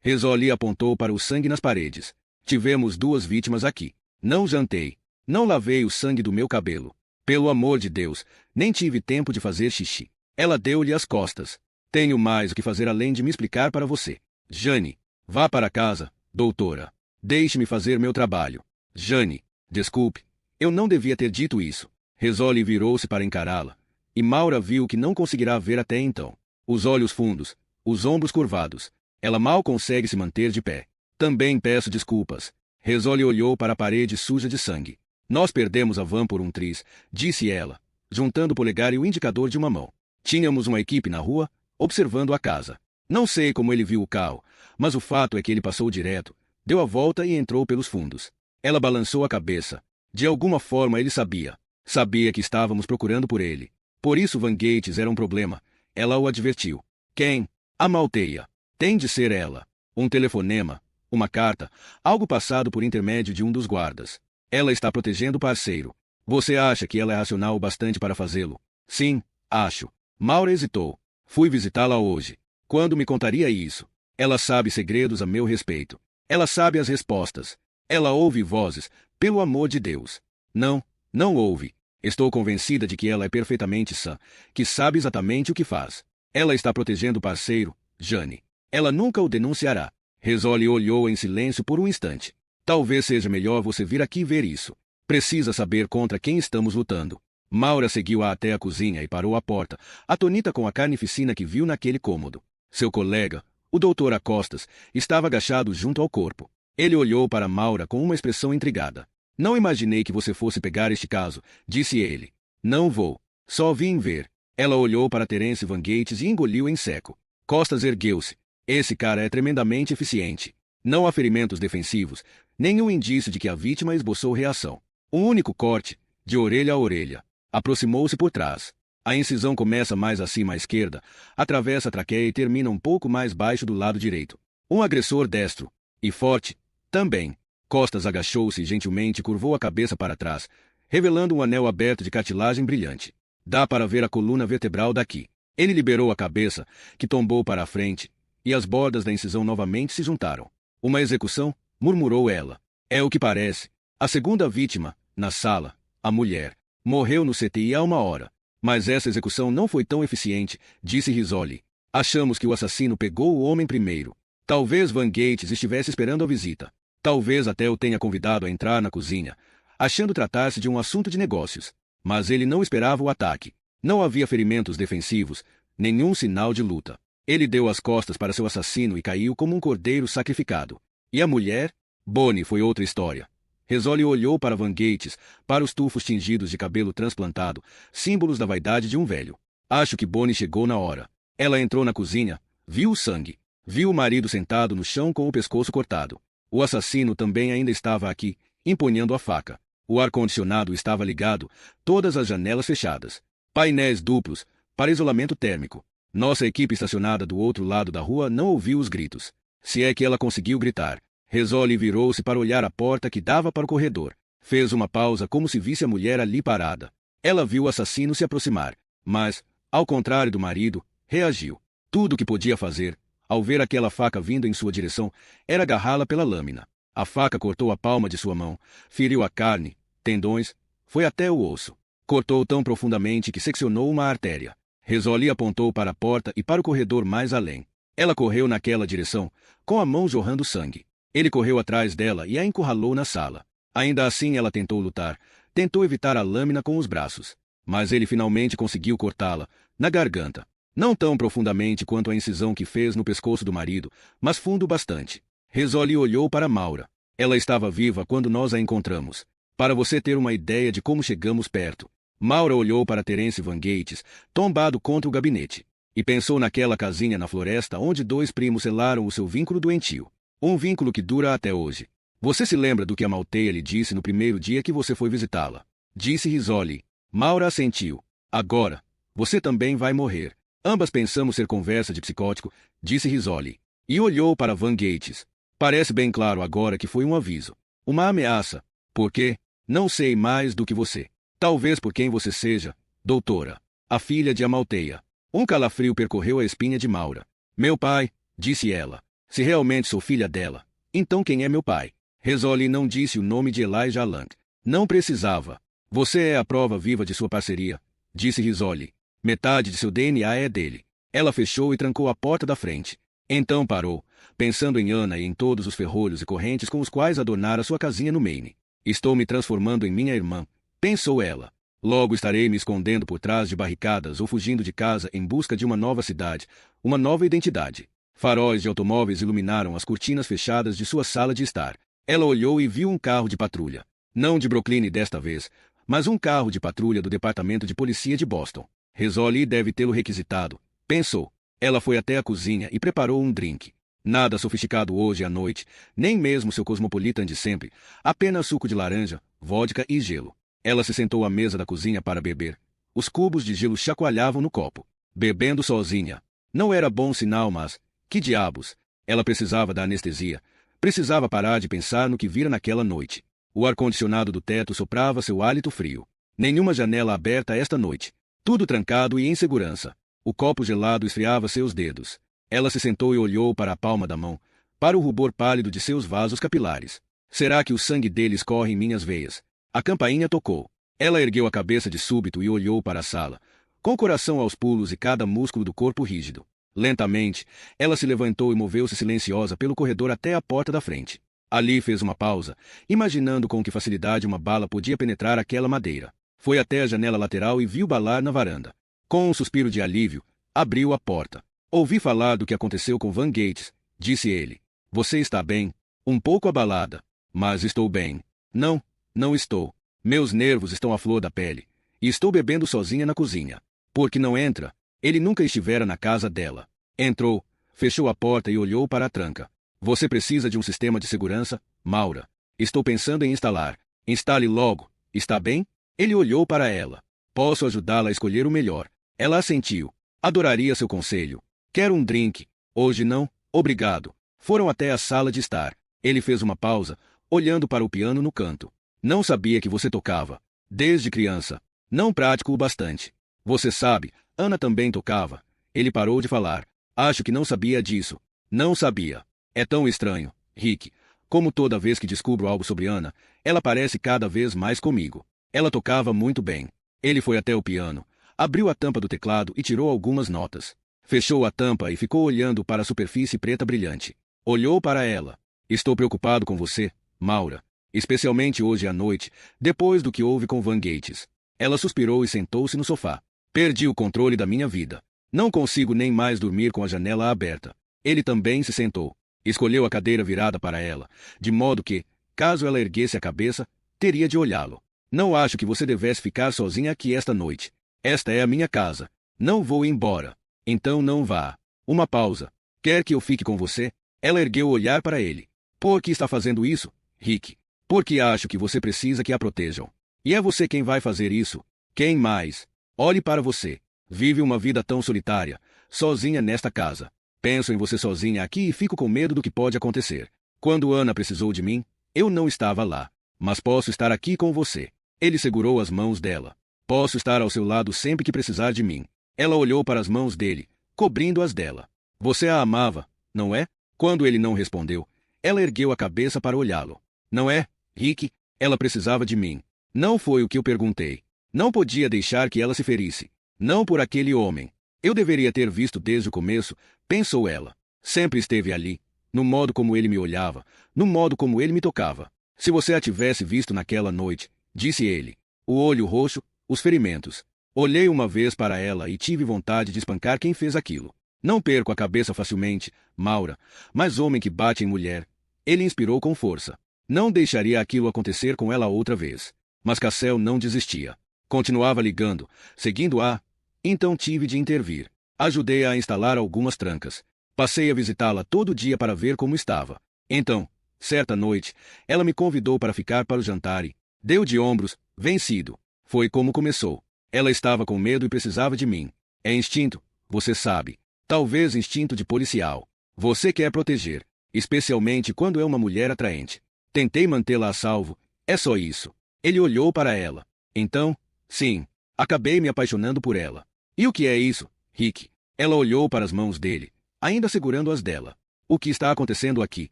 Rizzoli apontou para o sangue nas paredes. Tivemos 2 vítimas aqui. Não jantei. Não lavei o sangue do meu cabelo. Pelo amor de Deus, nem tive tempo de fazer xixi. Ela deu-lhe as costas. Tenho mais o que fazer além de me explicar para você. Jane, vá para casa, doutora. Deixe-me fazer meu trabalho. Jane, desculpe. Eu não devia ter dito isso. Rizzoli virou-se para encará-la. E Maura viu que não conseguirá ver até então. Os olhos fundos, os ombros curvados. Ela mal consegue se manter de pé. Também peço desculpas. Rizzoli olhou para a parede suja de sangue. Nós perdemos a van por um triz, disse ela, juntando o polegar e o indicador de uma mão. Tínhamos uma equipe na rua, observando a casa. Não sei como ele viu o carro, mas o fato é que ele passou direto, deu a volta e entrou pelos fundos. Ela balançou a cabeça. De alguma forma ele sabia. Sabia que estávamos procurando por ele. Por isso Van Gates era um problema. Ela o advertiu. Quem? A Malteia. Tem de ser ela. Um telefonema, uma carta, algo passado por intermédio de um dos guardas. Ela está protegendo o parceiro. Você acha que ela é racional o bastante para fazê-lo? Sim, acho. Maura hesitou. Fui visitá-la hoje. Quando me contaria isso? Ela sabe segredos a meu respeito. Ela sabe as respostas. Ela ouve vozes. Pelo amor de Deus. Não, não ouve. Estou convencida de que ela é perfeitamente sã, que sabe exatamente o que faz. Ela está protegendo o parceiro, Jane. Ela nunca o denunciará. Rizzoli olhou em silêncio por um instante. Talvez seja melhor você vir aqui ver isso. Precisa saber contra quem estamos lutando. Maura seguiu-a até a cozinha e parou à porta, atonita com a carnificina que viu naquele cômodo. Seu colega, o doutor Acostas, estava agachado junto ao corpo. Ele olhou para Maura com uma expressão intrigada. Não imaginei que você fosse pegar este caso, disse ele. Não vou. Só vim ver. Ela olhou para Terence Van Gates e engoliu em seco. Costas ergueu-se. Esse cara é tremendamente eficiente. Não há ferimentos defensivos, nenhum indício de que a vítima esboçou reação. Um único corte, de orelha a orelha. Aproximou-se por trás. A incisão começa mais acima à esquerda, atravessa a traqueia e termina um pouco mais baixo do lado direito. Um agressor destro. E forte. Também. Costas agachou-se e gentilmente curvou a cabeça para trás, revelando um anel aberto de cartilagem brilhante. Dá para ver a coluna vertebral daqui. Ele liberou a cabeça, que tombou para a frente, e as bordas da incisão novamente se juntaram. Uma execução, murmurou ela. É o que parece. A segunda vítima, na sala, a mulher, morreu no CTI há 1 hora. Mas essa execução não foi tão eficiente, disse Rizzoli. Achamos que o assassino pegou o homem primeiro. Talvez Van Gates estivesse esperando a visita. Talvez até o tenha convidado a entrar na cozinha, achando tratar-se de um assunto de negócios. Mas ele não esperava o ataque. Não havia ferimentos defensivos, nenhum sinal de luta. Ele deu as costas para seu assassino e caiu como um cordeiro sacrificado. E a mulher? Bonnie foi outra história. Rizzoli olhou para Van Gates, para os tufos tingidos de cabelo transplantado, símbolos da vaidade de um velho. Acho que Bonnie chegou na hora. Ela entrou na cozinha, viu o sangue, viu o marido sentado no chão com o pescoço cortado. O assassino também ainda estava aqui, empunhando a faca. O ar-condicionado estava ligado, todas as janelas fechadas. Painéis duplos, para isolamento térmico. Nossa equipe estacionada do outro lado da rua não ouviu os gritos. Se é que ela conseguiu gritar. Rizzoli virou-se para olhar a porta que dava para o corredor. Fez uma pausa como se visse a mulher ali parada. Ela viu o assassino se aproximar, mas, ao contrário do marido, reagiu. Tudo o que podia fazer, ao ver aquela faca vindo em sua direção, era agarrá-la pela lâmina. A faca cortou a palma de sua mão, feriu a carne, tendões, foi até o osso. Cortou tão profundamente que seccionou uma artéria. Rizzoli apontou para a porta e para o corredor mais além. Ela correu naquela direção, com a mão jorrando sangue. Ele correu atrás dela e a encurralou na sala. Ainda assim ela tentou lutar, tentou evitar a lâmina com os braços. Mas ele finalmente conseguiu cortá-la, na garganta. Não tão profundamente quanto a incisão que fez no pescoço do marido, mas fundo bastante. Rizzoli olhou para Maura. Ela estava viva quando nós a encontramos. Para você ter uma ideia de como chegamos perto. Maura olhou para Terence Van Gates, tombado contra o gabinete, e pensou naquela casinha na floresta onde dois primos selaram o seu vínculo doentio. Um vínculo que dura até hoje. Você se lembra do que a Malteia lhe disse no primeiro dia que você foi visitá-la? Disse Rizzoli. Maura assentiu. Agora, você também vai morrer. Ambas pensamos ser conversa de psicótico, disse Rizzoli. E olhou para Van Gates. Parece bem claro agora que foi um aviso. Uma ameaça. Por quê? Não sei mais do que você. Talvez por quem você seja, doutora. A filha de Amalteia. Um calafrio percorreu a espinha de Maura. Meu pai, disse ela. Se realmente sou filha dela, então quem é meu pai? Rizzoli não disse o nome de Elijah Lang. Não precisava. Você é a prova viva de sua parceria, disse Rizzoli. Metade de seu DNA é dele. Ela fechou e trancou a porta da frente. Então parou, pensando em Ana e em todos os ferrolhos e correntes com os quais adornara sua casinha no Maine. Estou me transformando em minha irmã, pensou ela. Logo estarei me escondendo por trás de barricadas ou fugindo de casa em busca de uma nova cidade, uma nova identidade. Faróis de automóveis iluminaram as cortinas fechadas de sua sala de estar. Ela olhou e viu um carro de patrulha. Não de Brooklyn desta vez, mas um carro de patrulha do Departamento de Polícia de Boston. Rizzoli deve tê-lo requisitado, pensou. Ela foi até a cozinha e preparou um drink. Nada sofisticado hoje à noite, nem mesmo seu cosmopolitan de sempre, apenas suco de laranja, vodka e gelo. Ela se sentou à mesa da cozinha para beber. Os cubos de gelo chacoalhavam no copo. Bebendo sozinha. Não era bom sinal, mas... Que diabos! Ela precisava da anestesia. Precisava parar de pensar no que vira naquela noite. O ar-condicionado do teto soprava seu hálito frio. Nenhuma janela aberta esta noite. Tudo trancado e em segurança. O copo gelado esfriava seus dedos. Ela se sentou e olhou para a palma da mão, para o rubor pálido de seus vasos capilares. Será que o sangue deles corre em minhas veias? A campainha tocou. Ela ergueu a cabeça de súbito e olhou para a sala, com o coração aos pulos e cada músculo do corpo rígido. Lentamente, ela se levantou e moveu-se silenciosa pelo corredor até a porta da frente. Ali fez uma pausa, imaginando com que facilidade uma bala podia penetrar aquela madeira. Foi até a janela lateral e viu balar na varanda. Com um suspiro de alívio, abriu a porta. Ouvi falar do que aconteceu com Van Gates, disse ele. Você está bem? Um pouco abalada. Mas estou bem. Não, não estou. Meus nervos estão à flor da pele. E estou bebendo sozinha na cozinha. Por que não entra? Ele nunca estivera na casa dela. Entrou, fechou a porta e olhou para a tranca. Você precisa de um sistema de segurança, Maura. Estou pensando em instalar. Instale logo. Está bem? Ele olhou para ela. Posso ajudá-la a escolher o melhor. Ela assentiu. Adoraria seu conselho. Quer um drink? Hoje não, obrigado. Foram até a sala de estar. Ele fez uma pausa, olhando para o piano no canto. Não sabia que você tocava. Desde criança. Não prático o bastante. Você sabe, Ana também tocava. Ele parou de falar. Acho que não sabia disso. Não sabia. É tão estranho, Rick. Como toda vez que descubro algo sobre Ana, ela parece cada vez mais comigo. Ela tocava muito bem. Ele foi até o piano, abriu a tampa do teclado e tirou algumas notas. Fechou a tampa e ficou olhando para a superfície preta brilhante. Olhou para ela. Estou preocupado com você, Maura. Especialmente hoje à noite, depois do que houve com Van Gates. Ela suspirou e sentou-se no sofá. Perdi o controle da minha vida. Não consigo nem mais dormir com a janela aberta. Ele também se sentou. Escolheu a cadeira virada para ela, de modo que, Caso ela erguesse a cabeça, teria de olhá-lo. Não acho que você devesse ficar sozinha aqui esta noite. Esta é a minha casa. Não vou embora. Então não vá. Uma pausa. Quer que eu fique com você? Ela ergueu o olhar para ele. Por que está fazendo isso, Rick? Porque acho que você precisa que a protejam. E é você quem vai fazer isso. Quem mais? Olhe para você. Vive uma vida tão solitária, sozinha nesta casa. Penso em você sozinha aqui e fico com medo do que pode acontecer. Quando Ana precisou de mim, eu não estava lá. Mas posso estar aqui com você. Ele segurou as mãos dela. Posso estar ao seu lado sempre que precisar de mim. Ela olhou para as mãos dele, cobrindo as dela. Você a amava, não é? Quando ele não respondeu, ela ergueu a cabeça para olhá-lo. Não é, Rick? Ela precisava de mim. Não foi o que eu perguntei. Não podia deixar que ela se ferisse. Não por aquele homem. Eu deveria ter visto desde o começo, pensou ela. Sempre esteve ali, no modo como ele me olhava, no modo como ele me tocava. Se você a tivesse visto naquela noite, disse ele. O olho roxo, os ferimentos. Olhei uma vez para ela e tive vontade de espancar quem fez aquilo. Não perco a cabeça facilmente, Maura, mas homem que bate em mulher. Ele inspirou com força. Não deixaria aquilo acontecer com ela outra vez. Mas Cassel não desistia. Continuava ligando, seguindo-a. Então tive de intervir. Ajudei-a a instalar algumas trancas. Passei a visitá-la todo dia para ver como estava. Então, certa noite, ela me convidou para ficar para o jantar e deu de ombros, vencido. Foi como começou. Ela estava com medo e precisava de mim. É instinto, você sabe. Talvez instinto de policial. Você quer proteger, especialmente quando é uma mulher atraente. Tentei mantê-la a salvo, é só isso. Ele olhou para ela. Então, sim, acabei me apaixonando por ela. E o que é isso, Rick? Ela olhou para as mãos dele, ainda segurando as dela. O que está acontecendo aqui?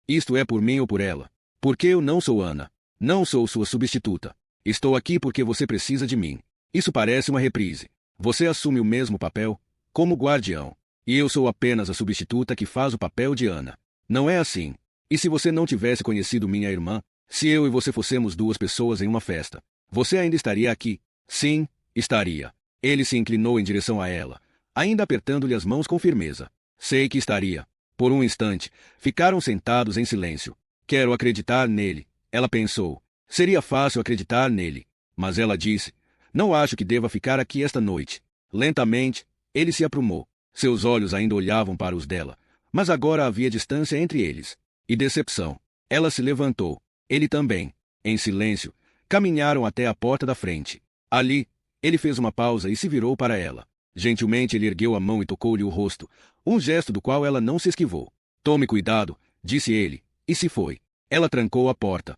Isto é por mim ou por ela? Porque eu não sou Ana. Não sou sua substituta. Estou aqui porque você precisa de mim. Isso parece uma reprise. Você assume o mesmo papel, como guardião. E eu sou apenas a substituta que faz o papel de Ana. Não é assim. E se você não tivesse conhecido minha irmã, se eu e você fossemos duas pessoas em uma festa, você ainda estaria aqui? Sim, estaria. Ele se inclinou em direção a ela, ainda apertando-lhe as mãos com firmeza. Sei que estaria. Por um instante, ficaram sentados em silêncio. Quero acreditar nele, ela pensou. Seria fácil acreditar nele. Mas ela disse, não acho que deva ficar aqui esta noite. Lentamente, ele se aprumou. Seus olhos ainda olhavam para os dela, mas agora havia distância entre eles. E decepção. Ela se levantou. Ele também. Em silêncio, caminharam até a porta da frente. Ali, ele fez uma pausa e se virou para ela. Gentilmente ele ergueu a mão e tocou-lhe o rosto, um gesto do qual ela não se esquivou. Tome cuidado, disse ele, e se foi. Ela trancou a porta.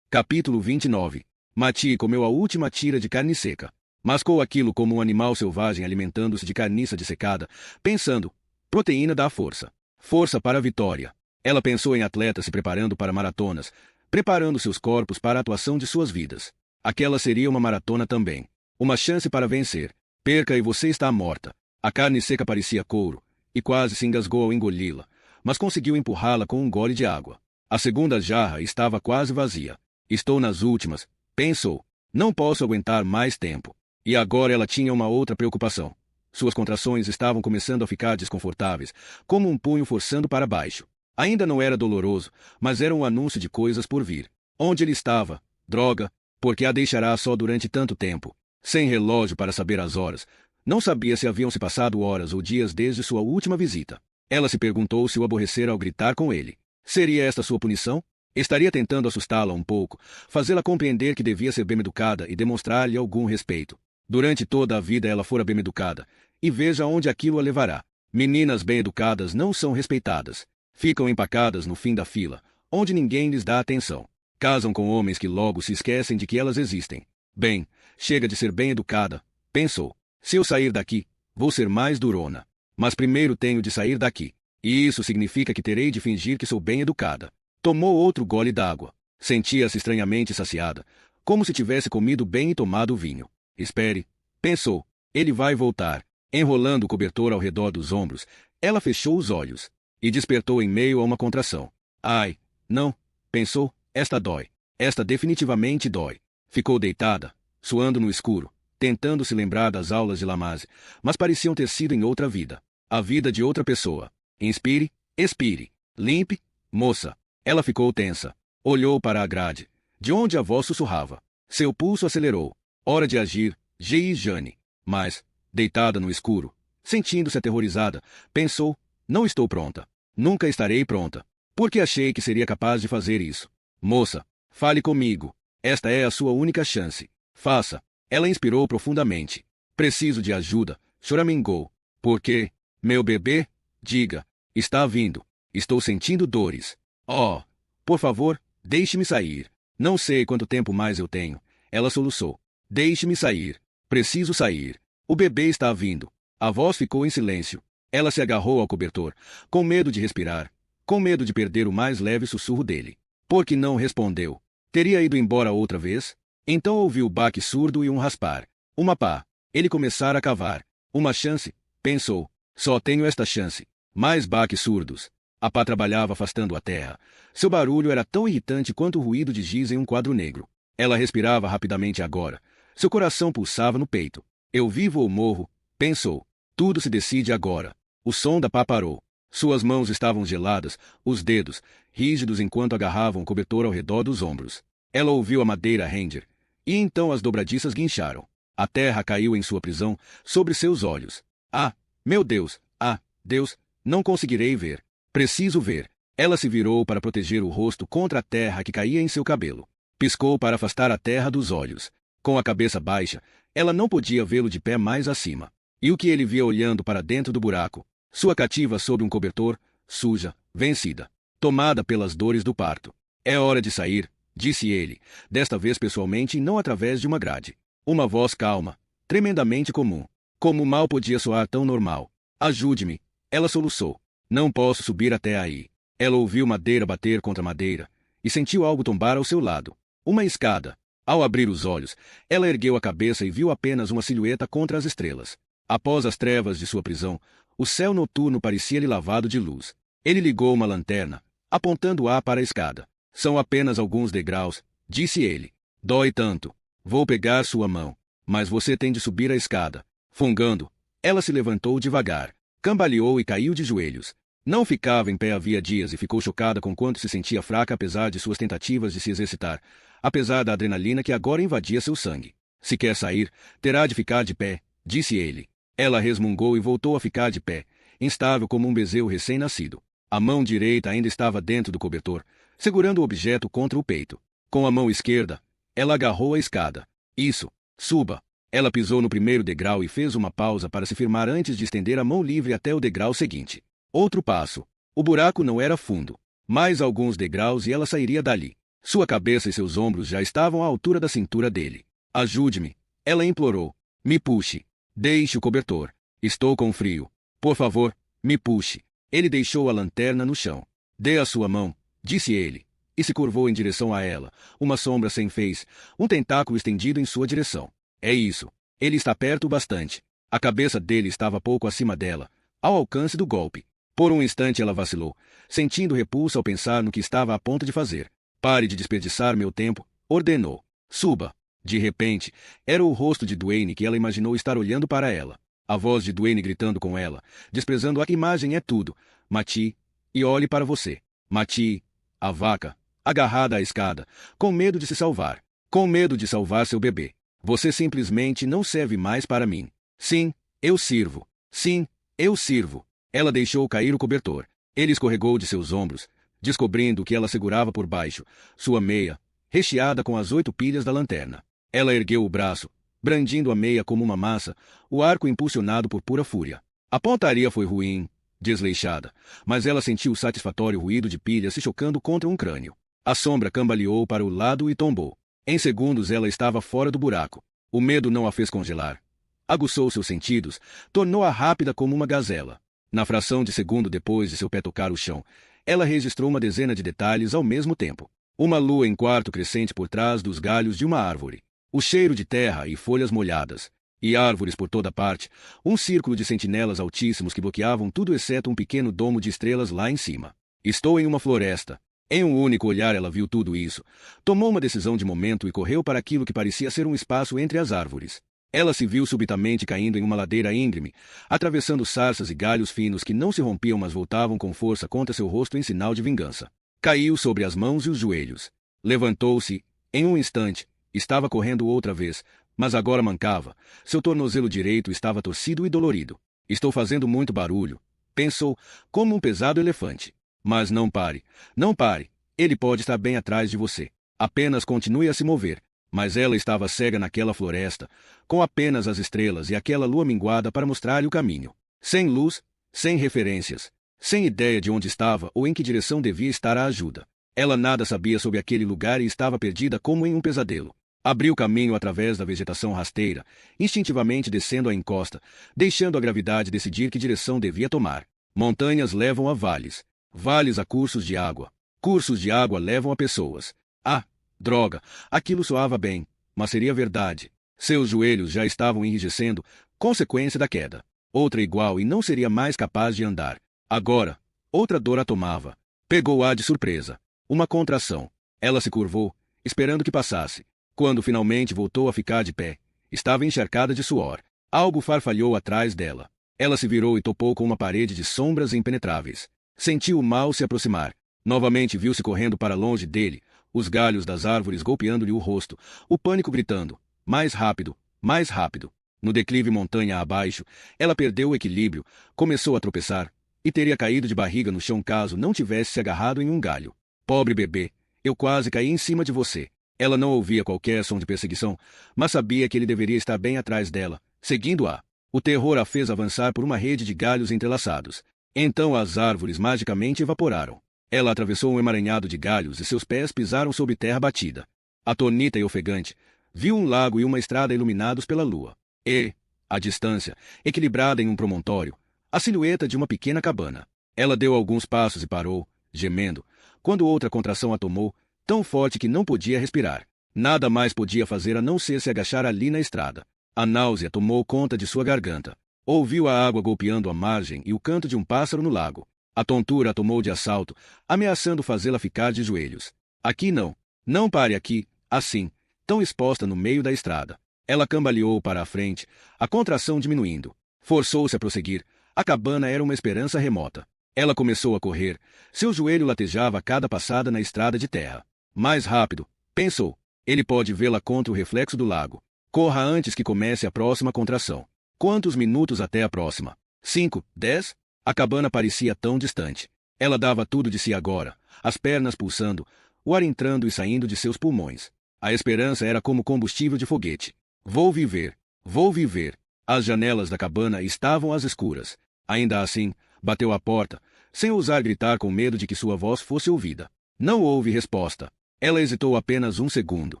Capítulo 29. Mati comeu a última tira de carne seca. Mascou aquilo como um animal selvagem alimentando-se de carniça dissecada, pensando, proteína dá força. Força para a vitória. Ela pensou em atletas se preparando para maratonas, preparando seus corpos para a atuação de suas vidas. Aquela seria uma maratona também. Uma chance para vencer. Perca e você está morta. A carne seca parecia couro, e quase se engasgou ao engoli-la, mas conseguiu empurrá-la com um gole de água. A segunda jarra estava quase vazia. Estou nas últimas, pensou. Não posso aguentar mais tempo. E agora ela tinha uma outra preocupação. Suas contrações estavam começando a ficar desconfortáveis, como um punho forçando para baixo. Ainda não era doloroso, mas era um anúncio de coisas por vir. Onde ele estava? Droga, porque a deixará só durante tanto tempo. Sem relógio para saber as horas. Não sabia se haviam se passado horas ou dias desde sua última visita. Ela se perguntou se o aborrecera ao gritar com ele. Seria esta sua punição? Estaria tentando assustá-la um pouco, fazê-la compreender que devia ser bem educada e demonstrar-lhe algum respeito. Durante toda a vida ela fora bem educada, e veja onde aquilo a levará. Meninas bem educadas não são respeitadas. Ficam empacadas no fim da fila, onde ninguém lhes dá atenção. Casam com homens que logo se esquecem de que elas existem. Bem, chega de ser bem educada, pensou. Se eu sair daqui, vou ser mais durona. Mas primeiro tenho de sair daqui. E isso significa que terei de fingir que sou bem educada. Tomou outro gole d'água. Sentia-se estranhamente saciada, como se tivesse comido bem e tomado vinho. Espere, pensou. Ele vai voltar. Enrolando o cobertor ao redor dos ombros, ela fechou os olhos e despertou em meio a uma contração. Ai, não, pensou, esta dói. Esta definitivamente dói. Ficou deitada, suando no escuro, tentando se lembrar das aulas de Lamaze, mas pareciam ter sido em outra vida. A vida de outra pessoa. Inspire, expire. Limpe, moça. Ela ficou tensa. Olhou para a grade, de onde a voz sussurrava. Seu pulso acelerou. Hora de agir, Jane. Mas, deitada no escuro, sentindo-se aterrorizada, pensou, não estou pronta. Nunca estarei pronta. Porque achei que seria capaz de fazer isso. Moça, fale comigo. Esta é a sua única chance. Faça. Ela inspirou profundamente. Preciso de ajuda, choramingou. Por quê? Meu bebê? Diga. Está vindo. Estou sentindo dores. Oh, por favor, deixe-me sair. Não sei quanto tempo mais eu tenho. Ela soluçou. Deixe-me sair. Preciso sair. O bebê está vindo. A voz ficou em silêncio. Ela se agarrou ao cobertor, com medo de respirar, com medo de perder o mais leve sussurro dele. Por que não respondeu? Teria ido embora outra vez? Então ouviu o baque surdo e um raspar. Uma pá. Ele começara a cavar. Uma chance, pensou. Só tenho esta chance. Mais baques surdos. A pá trabalhava afastando a terra. Seu barulho era tão irritante quanto o ruído de giz em um quadro negro. Ela respirava rapidamente agora. Seu coração pulsava no peito. Eu vivo ou morro, pensou. Tudo se decide agora. O som da pá parou. Suas mãos estavam geladas, os dedos, rígidos enquanto agarravam o cobertor ao redor dos ombros. Ela ouviu a madeira render. E então as dobradiças guincharam. A terra caiu em sua prisão, sobre seus olhos. Ah, meu Deus! Ah, Deus! Não conseguirei ver. Preciso ver. Ela se virou para proteger o rosto contra a terra que caía em seu cabelo. Piscou para afastar a terra dos olhos. Com a cabeça baixa, ela não podia vê-lo de pé mais acima. E o que ele via olhando para dentro do buraco? Sua cativa sob um cobertor, suja, vencida, tomada pelas dores do parto. É hora de sair, disse ele, desta vez pessoalmente e não através de uma grade. Uma voz calma, tremendamente comum. Como mal podia soar tão normal? Ajude-me, ela soluçou. Não posso subir até aí. Ela ouviu madeira bater contra madeira e sentiu algo tombar ao seu lado. Uma escada. Ao abrir os olhos, ela ergueu a cabeça e viu apenas uma silhueta contra as estrelas. Após as trevas de sua prisão, o céu noturno parecia-lhe lavado de luz. Ele ligou uma lanterna, apontando-a para a escada. São apenas alguns degraus, disse ele. Dói tanto. Vou pegar sua mão. Mas você tem de subir a escada. Fungando, ela se levantou devagar, cambaleou e caiu de joelhos. Não ficava em pé havia dias e ficou chocada com quanto se sentia fraca apesar de suas tentativas de se exercitar, apesar da adrenalina que agora invadia seu sangue. Se quer sair, terá de ficar de pé, disse ele. Ela resmungou e voltou a ficar de pé, instável como um bezerro recém-nascido. A mão direita ainda estava dentro do cobertor, segurando o objeto contra o peito. Com a mão esquerda, ela agarrou a escada. Isso, suba. Ela pisou no primeiro degrau e fez uma pausa para se firmar antes de estender a mão livre até o degrau seguinte. Outro passo. O buraco não era fundo. Mais alguns degraus e ela sairia dali. Sua cabeça e seus ombros já estavam à altura da cintura dele. Ajude-me, ela implorou. Me puxe. Deixe o cobertor. Estou com frio. Por favor, me puxe. Ele deixou a lanterna no chão. Dê a sua mão, disse ele, e se curvou em direção a ela, uma sombra sem fez, um tentáculo estendido em sua direção. É isso. Ele está perto bastante. A cabeça dele estava pouco acima dela, ao alcance do golpe. Por um instante ela vacilou, sentindo repulsa ao pensar no que estava a ponto de fazer. Pare de desperdiçar meu tempo, ordenou. Suba. De repente, era o rosto de Dwayne que ela imaginou estar olhando para ela. A voz de Dwayne gritando com ela, desprezando a imagem é tudo. Mati, e olhe para você. Mati, a vaca, agarrada à escada, com medo de se salvar. Com medo de salvar seu bebê. Você simplesmente não serve mais para mim. Sim, eu sirvo. Sim, eu sirvo. Ela deixou cair o cobertor. Ele escorregou de seus ombros, descobrindo o que ela segurava por baixo, sua meia, recheada com as 8 pilhas da lanterna. Ela ergueu o braço, brandindo a meia como uma massa, o arco impulsionado por pura fúria. A pontaria foi ruim, desleixada, mas ela sentiu o satisfatório ruído de pilhas se chocando contra um crânio. A sombra cambaleou para o lado e tombou. Em segundos ela estava fora do buraco. O medo não a fez congelar. Aguçou seus sentidos, tornou-a rápida como uma gazela. Na fração de segundo depois de seu pé tocar o chão, ela registrou uma dezena de detalhes ao mesmo tempo. Uma lua em quarto crescente por trás dos galhos de uma árvore. O cheiro de terra e folhas molhadas. E árvores por toda parte. Um círculo de sentinelas altíssimos que bloqueavam tudo exceto um pequeno domo de estrelas lá em cima. Estou em uma floresta. Em um único olhar ela viu tudo isso. Tomou uma decisão de momento e correu para aquilo que parecia ser um espaço entre as árvores. Ela se viu subitamente caindo em uma ladeira íngreme, atravessando sarças e galhos finos que não se rompiam mas voltavam com força contra seu rosto em sinal de vingança. Caiu sobre as mãos e os joelhos. Levantou-se. Em um instante, estava correndo outra vez, mas agora mancava. Seu tornozelo direito estava torcido e dolorido. Estou fazendo muito barulho, pensou, como um pesado elefante. Mas não pare, não pare. Ele pode estar bem atrás de você. Apenas continue a se mover. Mas ela estava cega naquela floresta, com apenas as estrelas e aquela lua minguada para mostrar-lhe o caminho. Sem luz, sem referências, sem ideia de onde estava ou em que direção devia estar a ajuda. Ela nada sabia sobre aquele lugar e estava perdida como em um pesadelo. Abriu caminho através da vegetação rasteira, instintivamente descendo a encosta, deixando a gravidade decidir que direção devia tomar. Montanhas levam a vales, vales a cursos de água levam a pessoas. Ah, droga, aquilo soava bem, mas seria verdade. Seus joelhos já estavam enrijecendo, consequência da queda. Outra igual e não seria mais capaz de andar. Agora, outra dor a tomava. Pegou-a de surpresa. Uma contração. Ela se curvou, esperando que passasse. Quando finalmente voltou a ficar de pé, estava encharcada de suor. Algo farfalhou atrás dela. Ela se virou e topou com uma parede de sombras impenetráveis. Sentiu o mal se aproximar. Novamente viu-se correndo para longe dele, os galhos das árvores golpeando-lhe o rosto, o pânico gritando: mais rápido, mais rápido. No declive montanha abaixo, ela perdeu o equilíbrio, começou a tropeçar, e teria caído de barriga no chão caso não tivesse se agarrado em um galho. Pobre bebê, eu quase caí em cima de você. Ela não ouvia qualquer som de perseguição, mas sabia que ele deveria estar bem atrás dela, seguindo-a. O terror a fez avançar por uma rede de galhos entrelaçados. Então as árvores magicamente evaporaram. Ela atravessou um emaranhado de galhos e seus pés pisaram sobre terra batida. Atônita e ofegante, viu um lago e uma estrada iluminados pela lua. E, à distância, equilibrada em um promontório, a silhueta de uma pequena cabana. Ela deu alguns passos e parou, gemendo, quando outra contração a tomou, tão forte que não podia respirar. Nada mais podia fazer a não ser se agachar ali na estrada. A náusea tomou conta de sua garganta. Ouviu a água golpeando a margem e o canto de um pássaro no lago. A tontura a tomou de assalto, ameaçando fazê-la ficar de joelhos. Aqui não. Não pare aqui, assim, tão exposta no meio da estrada. Ela cambaleou para a frente, a contração diminuindo. Forçou-se a prosseguir. A cabana era uma esperança remota. Ela começou a correr. Seu joelho latejava a cada passada na estrada de terra. Mais rápido, pensou. Ele pode vê-la contra o reflexo do lago. Corra antes que comece a próxima contração. Quantos minutos até a próxima? 5, 10? A cabana parecia tão distante. Ela dava tudo de si agora, as pernas pulsando, o ar entrando e saindo de seus pulmões. A esperança era como combustível de foguete. Vou viver. Vou viver. As janelas da cabana estavam às escuras. Ainda assim, bateu à porta, sem ousar gritar com medo de que sua voz fosse ouvida. Não houve resposta. Ela hesitou apenas um segundo.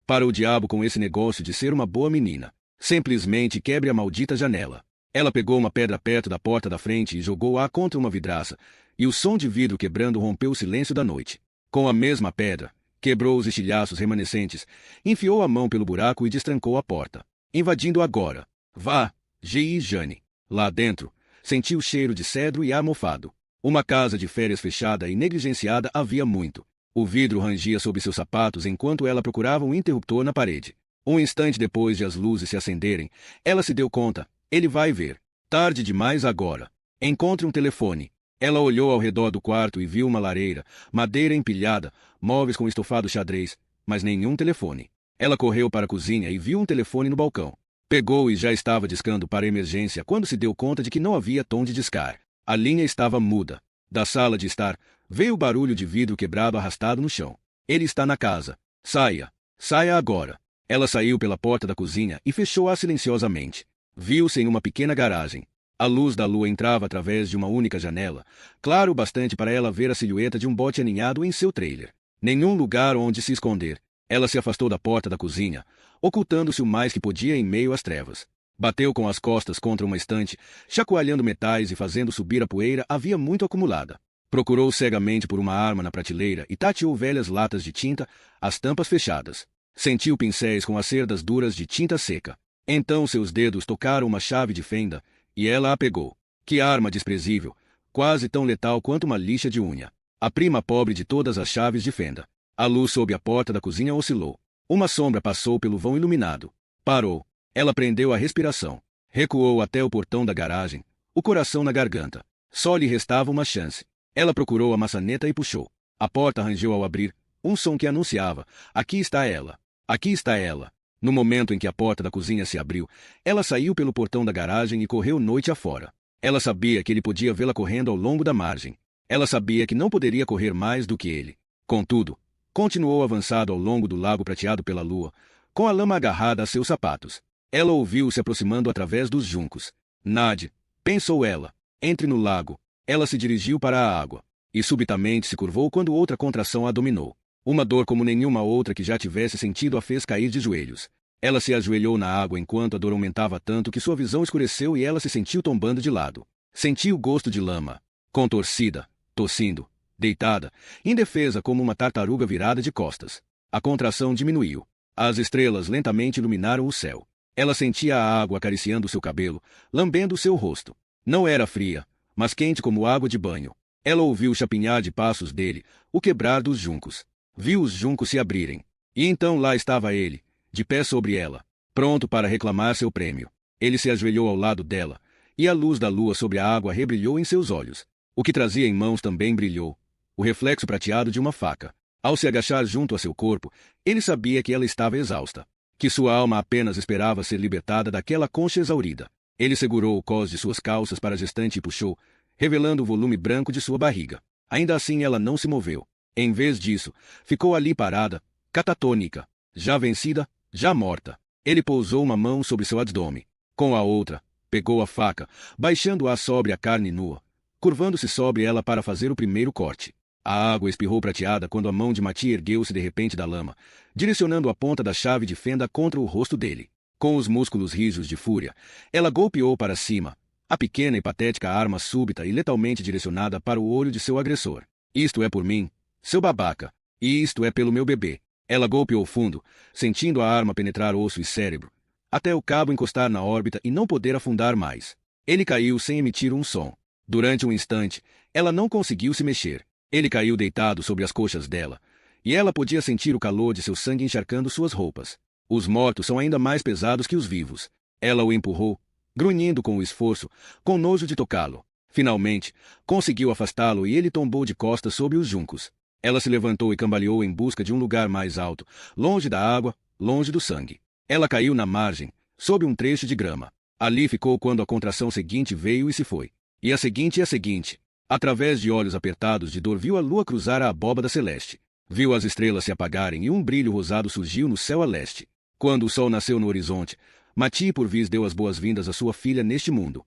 Para o diabo com esse negócio de ser uma boa menina. Simplesmente quebre a maldita janela. Ela pegou uma pedra perto da porta da frente e jogou-a contra uma vidraça, e o som de vidro quebrando rompeu o silêncio da noite. Com a mesma pedra, quebrou os estilhaços remanescentes, enfiou a mão pelo buraco e destrancou a porta. Invadindo agora. Vá, G.I. Jane. Lá dentro, sentiu o cheiro de cedro e ar mofado. Uma casa de férias fechada e negligenciada havia muito. O vidro rangia sob seus sapatos enquanto ela procurava um interruptor na parede. Um instante depois de as luzes se acenderem, ela se deu conta. Ele vai ver. Tarde demais agora. Encontre um telefone. Ela olhou ao redor do quarto e viu uma lareira, madeira empilhada, móveis com estofado xadrez, mas nenhum telefone. Ela correu para a cozinha e viu um telefone no balcão. Pegou e já estava discando para emergência quando se deu conta de que não havia tom de discar. A linha estava muda. Da sala de estar, veio o barulho de vidro quebrado arrastado no chão. Ele está na casa. Saia. Saia agora. Ela saiu pela porta da cozinha e fechou-a silenciosamente. Viu-se em uma pequena garagem. A luz da lua entrava através de uma única janela, claro o bastante para ela ver a silhueta de um bote aninhado em seu trailer. Nenhum lugar onde se esconder. Ela se afastou da porta da cozinha, ocultando-se o mais que podia em meio às trevas. Bateu com as costas contra uma estante, chacoalhando metais e fazendo subir a poeira havia muito acumulada. Procurou cegamente por uma arma na prateleira e tateou velhas latas de tinta, as tampas fechadas. Sentiu pincéis com as cerdas duras de tinta seca. Então seus dedos tocaram uma chave de fenda, e ela a pegou. Que arma desprezível, quase tão letal quanto uma lixa de unha. A prima pobre de todas as chaves de fenda. A luz sob a porta da cozinha oscilou. Uma sombra passou pelo vão iluminado. Parou. Ela prendeu a respiração. Recuou até o portão da garagem, o coração na garganta. Só lhe restava uma chance. Ela procurou a maçaneta e puxou. A porta rangeu ao abrir, um som que anunciava: aqui está ela. Aqui está ela. No momento em que a porta da cozinha se abriu, ela saiu pelo portão da garagem e correu noite afora. Ela sabia que ele podia vê-la correndo ao longo da margem. Ela sabia que não poderia correr mais do que ele. Contudo, continuou avançado ao longo do lago prateado pela lua, com a lama agarrada a seus sapatos. Ela ouviu se aproximando através dos juncos. Nade, pensou ela. Entre no lago. Ela se dirigiu para a água. E subitamente se curvou quando outra contração a dominou. Uma dor como nenhuma outra que já tivesse sentido a fez cair de joelhos. Ela se ajoelhou na água enquanto a dor aumentava tanto que sua visão escureceu e ela se sentiu tombando de lado. Sentiu o gosto de lama. Contorcida, tossindo, deitada, indefesa como uma tartaruga virada de costas. A contração diminuiu. As estrelas lentamente iluminaram o céu. Ela sentia a água acariciando seu cabelo, lambendo seu rosto. Não era fria, mas quente como água de banho. Ela ouviu o chapinhar de passos dele, o quebrar dos juncos. Viu os juncos se abrirem. E então lá estava ele, de pé sobre ela, pronto para reclamar seu prêmio. Ele se ajoelhou ao lado dela, e a luz da lua sobre a água rebrilhou em seus olhos. O que trazia em mãos também brilhou, o reflexo prateado de uma faca. Ao se agachar junto a seu corpo, ele sabia que ela estava exausta, que sua alma apenas esperava ser libertada daquela concha exaurida. Ele segurou o cós de suas calças para a gestante e puxou, revelando o volume branco de sua barriga. Ainda assim ela não se moveu. Em vez disso, ficou ali parada, catatônica, já vencida, já morta. Ele pousou uma mão sobre seu abdômen. Com a outra, pegou a faca, baixando-a sobre a carne nua, curvando-se sobre ela para fazer o primeiro corte. A água espirrou prateada quando a mão de Mattia ergueu-se de repente da lama, direcionando a ponta da chave de fenda contra o rosto dele. Com os músculos rijos de fúria, ela golpeou para cima, a pequena e patética arma súbita e letalmente direcionada para o olho de seu agressor. Isto é por mim, seu babaca, e isto é pelo meu bebê. Ela golpeou fundo, sentindo a arma penetrar osso e cérebro, até o cabo encostar na órbita e não poder afundar mais. Ele caiu sem emitir um som. Durante um instante, ela não conseguiu se mexer. Ele caiu deitado sobre as coxas dela, e ela podia sentir o calor de seu sangue encharcando suas roupas. Os mortos são ainda mais pesados que os vivos. Ela o empurrou, grunhindo com o esforço, com nojo de tocá-lo. Finalmente, conseguiu afastá-lo e ele tombou de costas sob os juncos. Ela se levantou e cambaleou em busca de um lugar mais alto, longe da água, longe do sangue. Ela caiu na margem, sob um trecho de grama. Ali ficou quando a contração seguinte veio e se foi. E a seguinte e a seguinte. Através de olhos apertados de dor viu a lua cruzar a abóbada celeste. Viu as estrelas se apagarem e um brilho rosado surgiu no céu a leste. Quando o sol nasceu no horizonte, Mattia por vez deu as boas-vindas à sua filha neste mundo.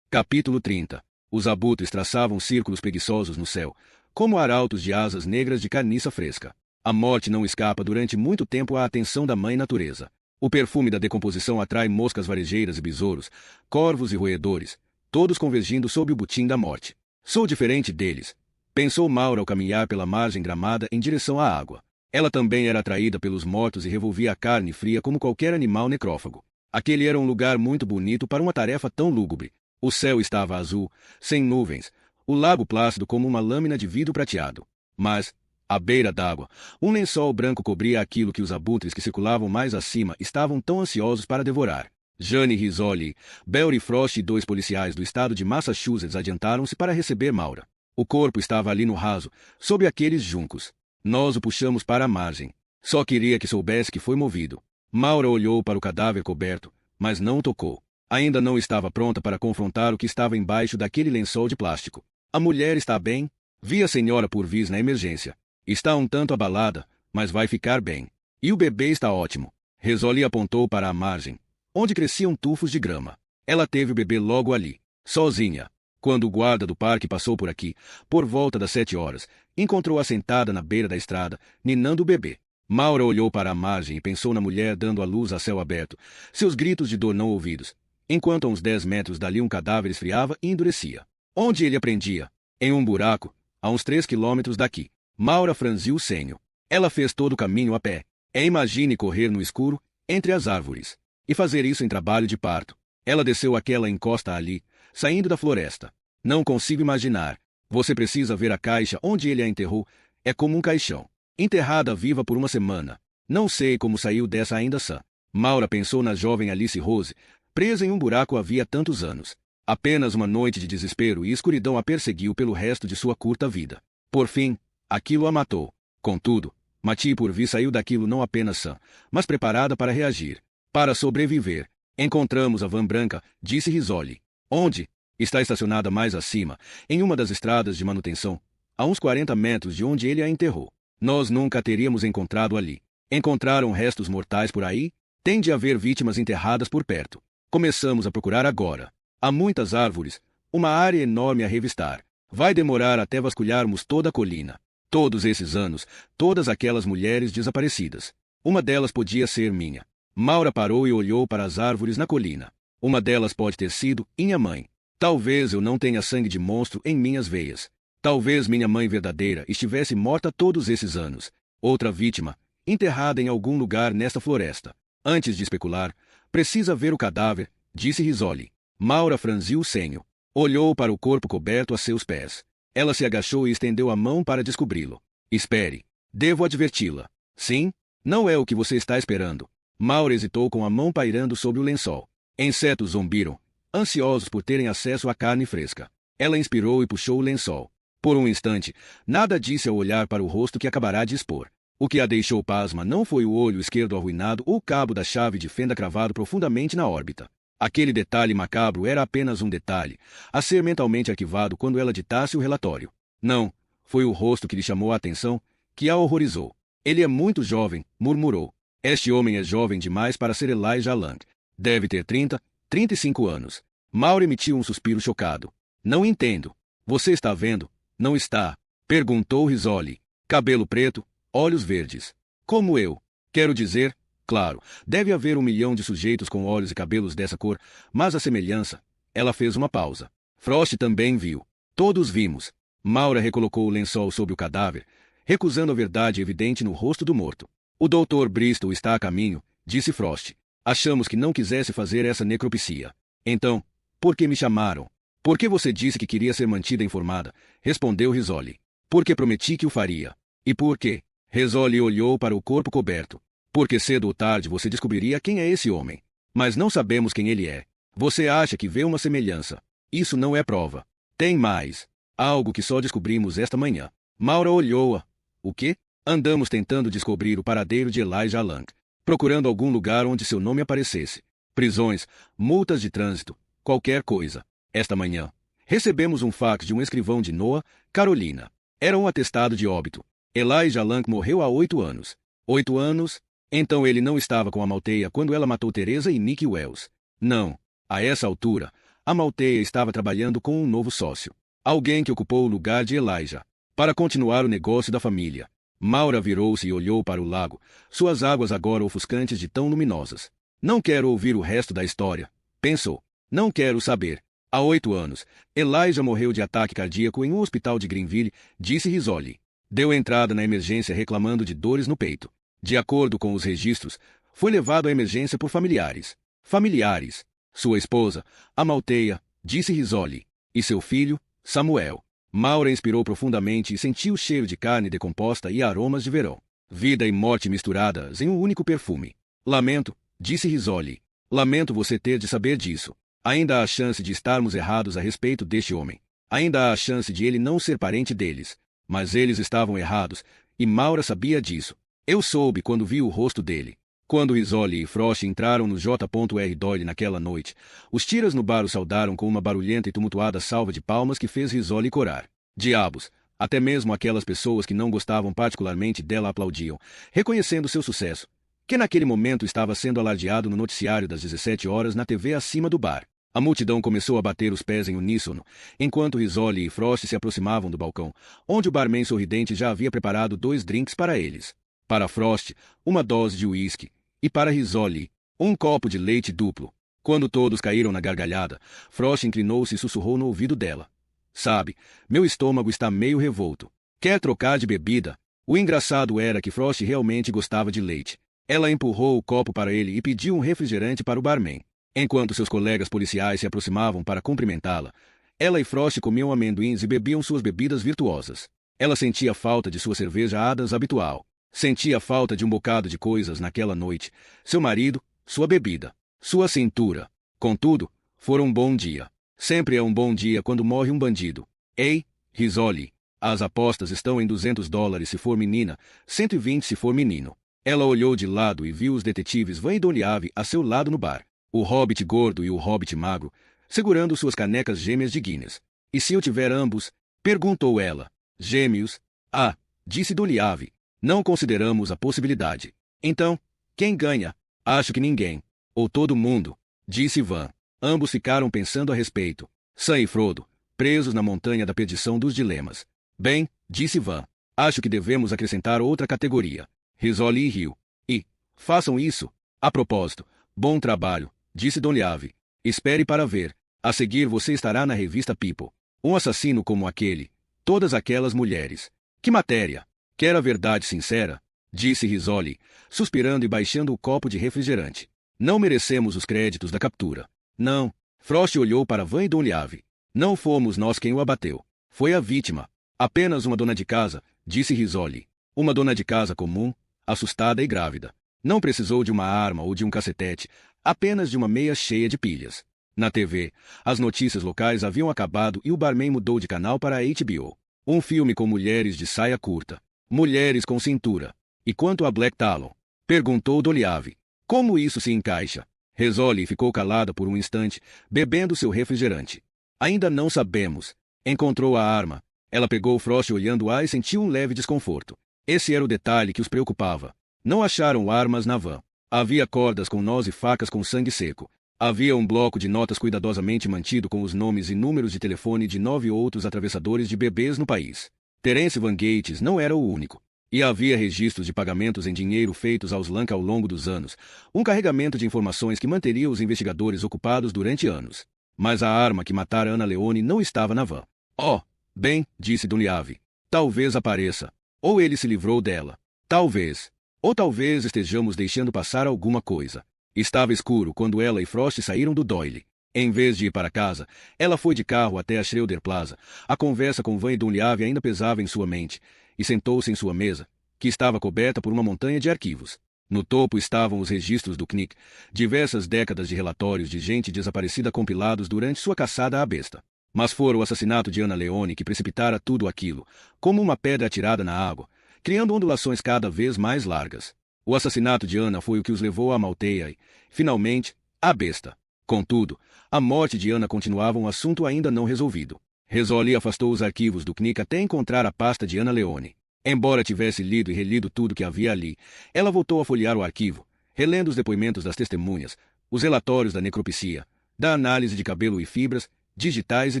Capítulo 30. Os abutres traçavam círculos preguiçosos no céu, como arautos de asas negras de carniça fresca. A morte não escapa durante muito tempo à atenção da mãe natureza. O perfume da decomposição atrai moscas varejeiras e besouros, corvos e roedores, todos convergindo sob o butim da morte. Sou diferente deles, pensou Maura ao caminhar pela margem gramada em direção à água. Ela também era atraída pelos mortos e revolvia a carne fria como qualquer animal necrófago. Aquele era um lugar muito bonito para uma tarefa tão lúgubre. O céu estava azul, sem nuvens, o lago plácido como uma lâmina de vidro prateado. Mas, à beira d'água, um lençol branco cobria aquilo que os abutres que circulavam mais acima estavam tão ansiosos para devorar. Jane Rizzoli, Belry Frost e 2 policiais do estado de Massachusetts adiantaram-se para receber Maura. O corpo estava ali no raso, sob aqueles juncos. Nós o puxamos para a margem. Só queria que soubesse que foi movido. Maura olhou para o cadáver coberto, mas não o tocou. Ainda não estava pronta para confrontar o que estava embaixo daquele lençol de plástico. A mulher está bem? Vi a senhora Purvis na emergência. Está um tanto abalada, mas vai ficar bem. E o bebê está ótimo. Rizzoli apontou para a margem, onde cresciam tufos de grama. Ela teve o bebê logo ali, sozinha. Quando o guarda do parque passou por aqui, por volta das 7 horas, encontrou-a sentada na beira da estrada, ninando o bebê. Maura olhou para a margem e pensou na mulher dando à luz a céu aberto, seus gritos de dor não ouvidos, enquanto a uns 10 metros dali um cadáver esfriava e endurecia. Onde ele aprendia? Em um buraco, a uns 3 quilômetros daqui. Maura franziu o senho. Ela fez todo o caminho a pé. Imagine correr no escuro, entre as árvores, e fazer isso em trabalho de parto. Ela desceu aquela encosta ali, saindo da floresta. Não consigo imaginar. Você precisa ver a caixa onde ele a enterrou. É como um caixão. Enterrada viva por uma semana. Não sei como saiu dessa ainda sã. Maura pensou na jovem Alice Rose, presa em um buraco havia tantos anos. Apenas uma noite de desespero e escuridão a perseguiu pelo resto de sua curta vida. Por fim, aquilo a matou. Contudo, Mattie Purvis saiu daquilo não apenas sã, mas preparada para reagir. Para sobreviver. Encontramos a van branca, disse Rizzoli. Onde? Está estacionada mais acima, em uma das estradas de manutenção, a uns 40 metros de onde ele a enterrou. Nós nunca a teríamos encontrado ali. Encontraram restos mortais por aí? Tem de haver vítimas enterradas por perto. Começamos a procurar agora. Há muitas árvores, uma área enorme a revistar. Vai demorar até vasculharmos toda a colina. Todos esses anos, todas aquelas mulheres desaparecidas. Uma delas podia ser minha. Maura parou e olhou para as árvores na colina. Uma delas pode ter sido minha mãe. Talvez eu não tenha sangue de monstro em minhas veias. Talvez minha mãe verdadeira estivesse morta todos esses anos. Outra vítima, enterrada em algum lugar nesta floresta. Antes de especular, precisa ver o cadáver, disse Rizzoli. Maura franziu o senho. Olhou para o corpo coberto a seus pés. Ela se agachou e estendeu a mão para descobri-lo. Espere. Devo adverti-la. Sim? Não é o que você está esperando. Maura hesitou com a mão pairando sobre o lençol. Insetos zombiram, ansiosos por terem acesso à carne fresca. Ela inspirou e puxou o lençol. Por um instante, nada disse ao olhar para o rosto que acabará de expor. O que a deixou pasma não foi o olho esquerdo arruinado ou o cabo da chave de fenda cravado profundamente na órbita. Aquele detalhe macabro era apenas um detalhe, a ser mentalmente arquivado quando ela ditasse o relatório. Não, foi o rosto que lhe chamou a atenção, que a horrorizou. Ele é muito jovem, murmurou. Este homem é jovem demais para ser Elijah Lang. Deve ter 30, 35 anos. Maura emitiu um suspiro chocado. Não entendo. Você está vendo? Não está? Perguntou Rizzoli. Cabelo preto, olhos verdes. Como eu. Quero dizer, claro, deve haver 1 milhão de sujeitos com olhos e cabelos dessa cor, mas a semelhança... Ela fez uma pausa. Frost também viu. Todos vimos. Maura recolocou o lençol sobre o cadáver, recusando a verdade evidente no rosto do morto. O Dr. Bristol está a caminho, disse Frost. Achamos que não quisesse fazer essa necropsia. Então, por que me chamaram? Porque você disse que queria ser mantida informada, respondeu Rizzoli. Porque prometi que o faria. E por quê? Rizzoli olhou para o corpo coberto. Porque cedo ou tarde você descobriria quem é esse homem. Mas não sabemos quem ele é. Você acha que vê uma semelhança. Isso não é prova. Tem mais. Algo que só descobrimos esta manhã. Maura olhou-a. O quê? Andamos tentando descobrir o paradeiro de Elijah Lang. Procurando algum lugar onde seu nome aparecesse. Prisões, multas de trânsito, qualquer coisa. Esta manhã, recebemos um fax de um escrivão de Noah, Carolina. Era um atestado de óbito. Elijah Lang morreu há 8 anos. 8 anos? Então ele não estava com a Malteia quando ela matou Teresa e Nick Wells. Não. A essa altura, a Malteia estava trabalhando com um novo sócio. Alguém que ocupou o lugar de Elijah. Para continuar o negócio da família. Maura virou-se e olhou para o lago, suas águas agora ofuscantes de tão luminosas. Não quero ouvir o resto da história, pensou. Não quero saber. Há 8 anos, Elijah morreu de ataque cardíaco em um hospital de Greenville, disse Rizzoli. Deu entrada na emergência reclamando de dores no peito. De acordo com os registros, foi levado à emergência por familiares. Familiares. Sua esposa, a Malteia, disse Rizzoli. E seu filho, Samuel. Maura inspirou profundamente e sentiu o cheiro de carne decomposta e aromas de verão. Vida e morte misturadas em um único perfume. Lamento, disse Rizzoli. Lamento você ter de saber disso. Ainda há a chance de estarmos errados a respeito deste homem. Ainda há a chance de ele não ser parente deles. Mas eles estavam errados, e Maura sabia disso. Eu soube quando vi o rosto dele. Quando Rizzoli e Frost entraram no J.R. Doyle naquela noite, os tiras no bar o saudaram com uma barulhenta e tumultuada salva de palmas que fez Rizzoli corar. Diabos! Até mesmo aquelas pessoas que não gostavam particularmente dela aplaudiam, reconhecendo seu sucesso, que naquele momento estava sendo alardeado no noticiário das 17 horas na TV acima do bar. A multidão começou a bater os pés em uníssono, enquanto Rizzoli e Frost se aproximavam do balcão, onde o barman sorridente já havia preparado 2 drinks para eles. Para Frost, uma dose de uísque, e para Rizzoli, um copo de leite duplo. Quando todos caíram na gargalhada, Frost inclinou-se e sussurrou no ouvido dela. Sabe, meu estômago está meio revolto. Quer trocar de bebida? O engraçado era que Frost realmente gostava de leite. Ela empurrou o copo para ele e pediu um refrigerante para o barman. Enquanto seus colegas policiais se aproximavam para cumprimentá-la, Ela e Frost comiam amendoins e bebiam suas bebidas virtuosas. Ela sentia falta de sua cerveja Adams habitual. Sentia falta de um bocado de coisas naquela noite. Seu marido, sua bebida, sua cintura. Contudo, foi um bom dia. Sempre é um bom dia quando morre um bandido. Ei, Risoli, as apostas estão em $200 se for menina, 120 se for menino. Ela olhou de lado e viu os detetives Van e Donliave a seu lado no bar. O hobbit gordo e o hobbit magro, segurando suas canecas gêmeas de Guinness. E se eu tiver ambos? Perguntou ela. Gêmeos? Ah, disse Donliave. Não consideramos a possibilidade. Então, quem ganha? Acho que ninguém. Ou todo mundo, disse Van. Ambos ficaram pensando a respeito. Sam e Frodo, presos na montanha da perdição dos dilemas. Bem, disse Van. Acho que devemos acrescentar outra categoria. Risoli riu. E, façam isso. A propósito, bom trabalho, disse Donliave. Espere para ver. A seguir você estará na revista People. Um assassino como aquele. Todas aquelas mulheres. Que matéria! Quer a verdade sincera? Disse Risoli, suspirando e baixando o copo de refrigerante. Não merecemos os créditos da captura. Não. Frost olhou para Van e Donliave. Não fomos nós quem o abateu. Foi a vítima. Apenas uma dona de casa, disse Risoli. Uma dona de casa comum, assustada e grávida. Não precisou de uma arma ou de um cacetete, apenas de uma meia cheia de pilhas. Na TV, as notícias locais haviam acabado e o barman mudou de canal para a HBO. Um filme com mulheres de saia curta. Mulheres com cintura. E quanto a Black Talon? Perguntou Donliave. Como isso se encaixa? Risoli ficou calada por um instante, bebendo seu refrigerante. Ainda não sabemos. Encontrou a arma. Ela pegou Frost olhando-a e sentiu um leve desconforto. Esse era o detalhe que os preocupava. Não acharam armas na van. Havia cordas com nós e facas com sangue seco. Havia um bloco de notas cuidadosamente mantido com os nomes e números de telefone de 9 outros atravessadores de bebês no país. Terence Van Gates não era o único. E havia registros de pagamentos em dinheiro feitos aos Lanka ao longo dos anos, um carregamento de informações que manteria os investigadores ocupados durante anos. Mas a arma que matara Ana Leone não estava na van. Oh, bem, disse Donliave. Talvez apareça. Ou ele se livrou dela. Talvez. Ou talvez estejamos deixando passar alguma coisa. Estava escuro quando ela e Frost saíram do Doyle. Em vez de ir para casa, ela foi de carro até a Schroeder Plaza. A conversa com Van e Donliave ainda pesava em sua mente, e sentou-se em sua mesa, que estava coberta por uma montanha de arquivos. No topo estavam os registros do CNIC, diversas décadas de relatórios de gente desaparecida compilados durante sua caçada à besta. Mas fora o assassinato de Ana Leone que precipitara tudo aquilo, como uma pedra atirada na água, criando ondulações cada vez mais largas. O assassinato de Ana foi o que os levou à Malteia e, finalmente, à besta. Contudo, a morte de Ana continuava um assunto ainda não resolvido. Risoli afastou os arquivos do CNIC até encontrar a pasta de Ana Leone. Embora tivesse lido e relido tudo que havia ali, ela voltou a folhear o arquivo, relendo os depoimentos das testemunhas, os relatórios da necropsia, da análise de cabelo e fibras, digitais e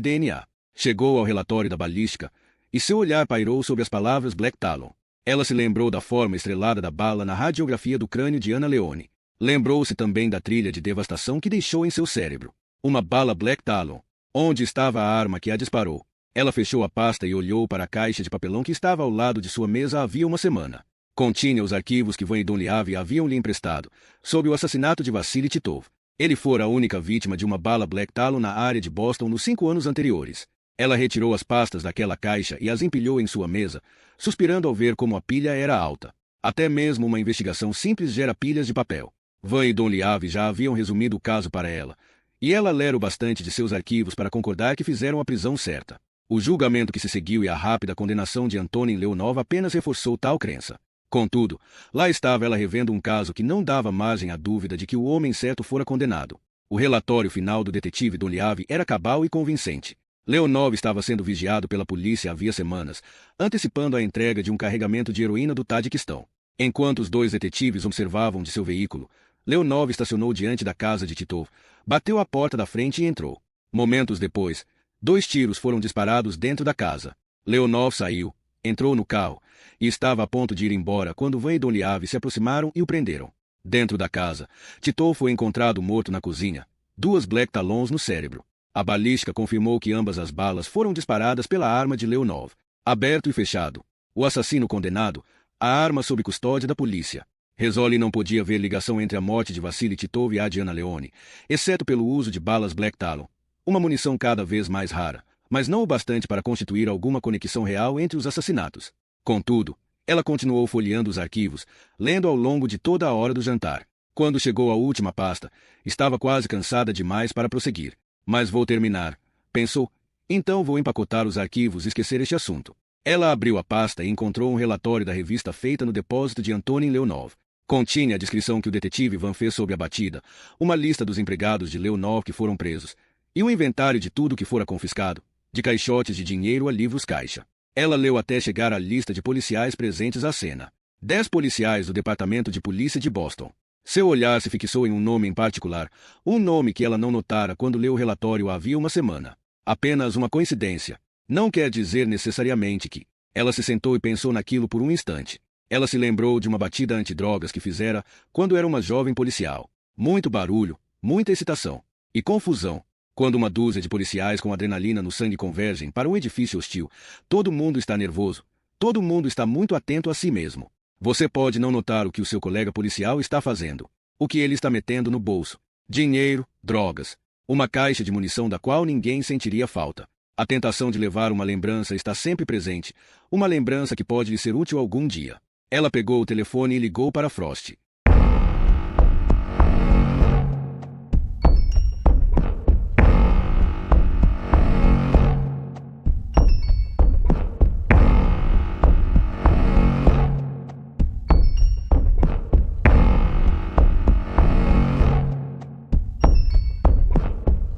DNA. Chegou ao relatório da balística, e seu olhar pairou sobre as palavras Black Talon. Ela se lembrou da forma estrelada da bala na radiografia do crânio de Ana Leone. Lembrou-se também da trilha de devastação que deixou em seu cérebro. Uma bala Black Talon. Onde estava a arma que a disparou? Ela fechou a pasta e olhou para a caixa de papelão que estava ao lado de sua mesa havia uma semana. Continha os arquivos que Van e Donliave haviam lhe emprestado, sobre o assassinato de Vassili Titov. Ele fora a única vítima de uma bala Black Talon na área de Boston nos 5 anos anteriores. Ela retirou as pastas daquela caixa e as empilhou em sua mesa, suspirando ao ver como a pilha era alta. Até mesmo uma investigação simples gera pilhas de papel. Van e Donliave já haviam resumido o caso para ela, e ela lera o bastante de seus arquivos para concordar que fizeram a prisão certa. O julgamento que se seguiu e a rápida condenação de Antonin Leonov apenas reforçou tal crença. Contudo, lá estava ela revendo um caso que não dava margem à dúvida de que o homem certo fora condenado. O relatório final do detetive Donliave era cabal e convincente. Leonov estava sendo vigiado pela polícia havia semanas, antecipando a entrega de um carregamento de heroína do Tajiquistão. Enquanto os dois detetives observavam de seu veículo, Leonov estacionou diante da casa de Titov, bateu à porta da frente e entrou. Momentos depois, 2 tiros foram disparados dentro da casa. Leonov saiu, entrou no carro, e estava a ponto de ir embora quando Van e Donliave se aproximaram e o prenderam. Dentro da casa, Titov foi encontrado morto na cozinha, 2 Black Talons no cérebro. A balística confirmou que ambas as balas foram disparadas pela arma de Leonov. Aberto e fechado. O assassino condenado, a arma sob custódia da polícia. Risoli não podia ver ligação entre a morte de Vassili Titov e a de Ana Leone, exceto pelo uso de balas Black Talon, uma munição cada vez mais rara, mas não o bastante para constituir alguma conexão real entre os assassinatos. Contudo, ela continuou folheando os arquivos, lendo ao longo de toda a hora do jantar. Quando chegou à última pasta, estava quase cansada demais para prosseguir. Mas vou terminar, pensou. Então vou empacotar os arquivos e esquecer este assunto. Ela abriu a pasta e encontrou um relatório da revista feita no depósito de Antonin Leonov. Continha a descrição que o detetive Van fez sobre a batida, uma lista dos empregados de Leonov que foram presos, e um inventário de tudo que fora confiscado, de caixotes de dinheiro a livros caixa. Ela leu até chegar à lista de policiais presentes à cena. 10 policiais do Departamento de Polícia de Boston. Seu olhar se fixou em um nome em particular, um nome que ela não notara quando leu o relatório havia uma semana. Apenas uma coincidência. Não quer dizer necessariamente que. Ela se sentou e pensou naquilo por um instante. Ela se lembrou de uma batida antidrogas que fizera quando era uma jovem policial. Muito barulho, muita excitação e confusão. Quando uma dúzia de policiais com adrenalina no sangue convergem para um edifício hostil, todo mundo está nervoso, todo mundo está muito atento a si mesmo. Você pode não notar o que o seu colega policial está fazendo, o que ele está metendo no bolso. Dinheiro, drogas, uma caixa de munição da qual ninguém sentiria falta. A tentação de levar uma lembrança está sempre presente, uma lembrança que pode lhe ser útil algum dia. Ela pegou o telefone e ligou para Frost.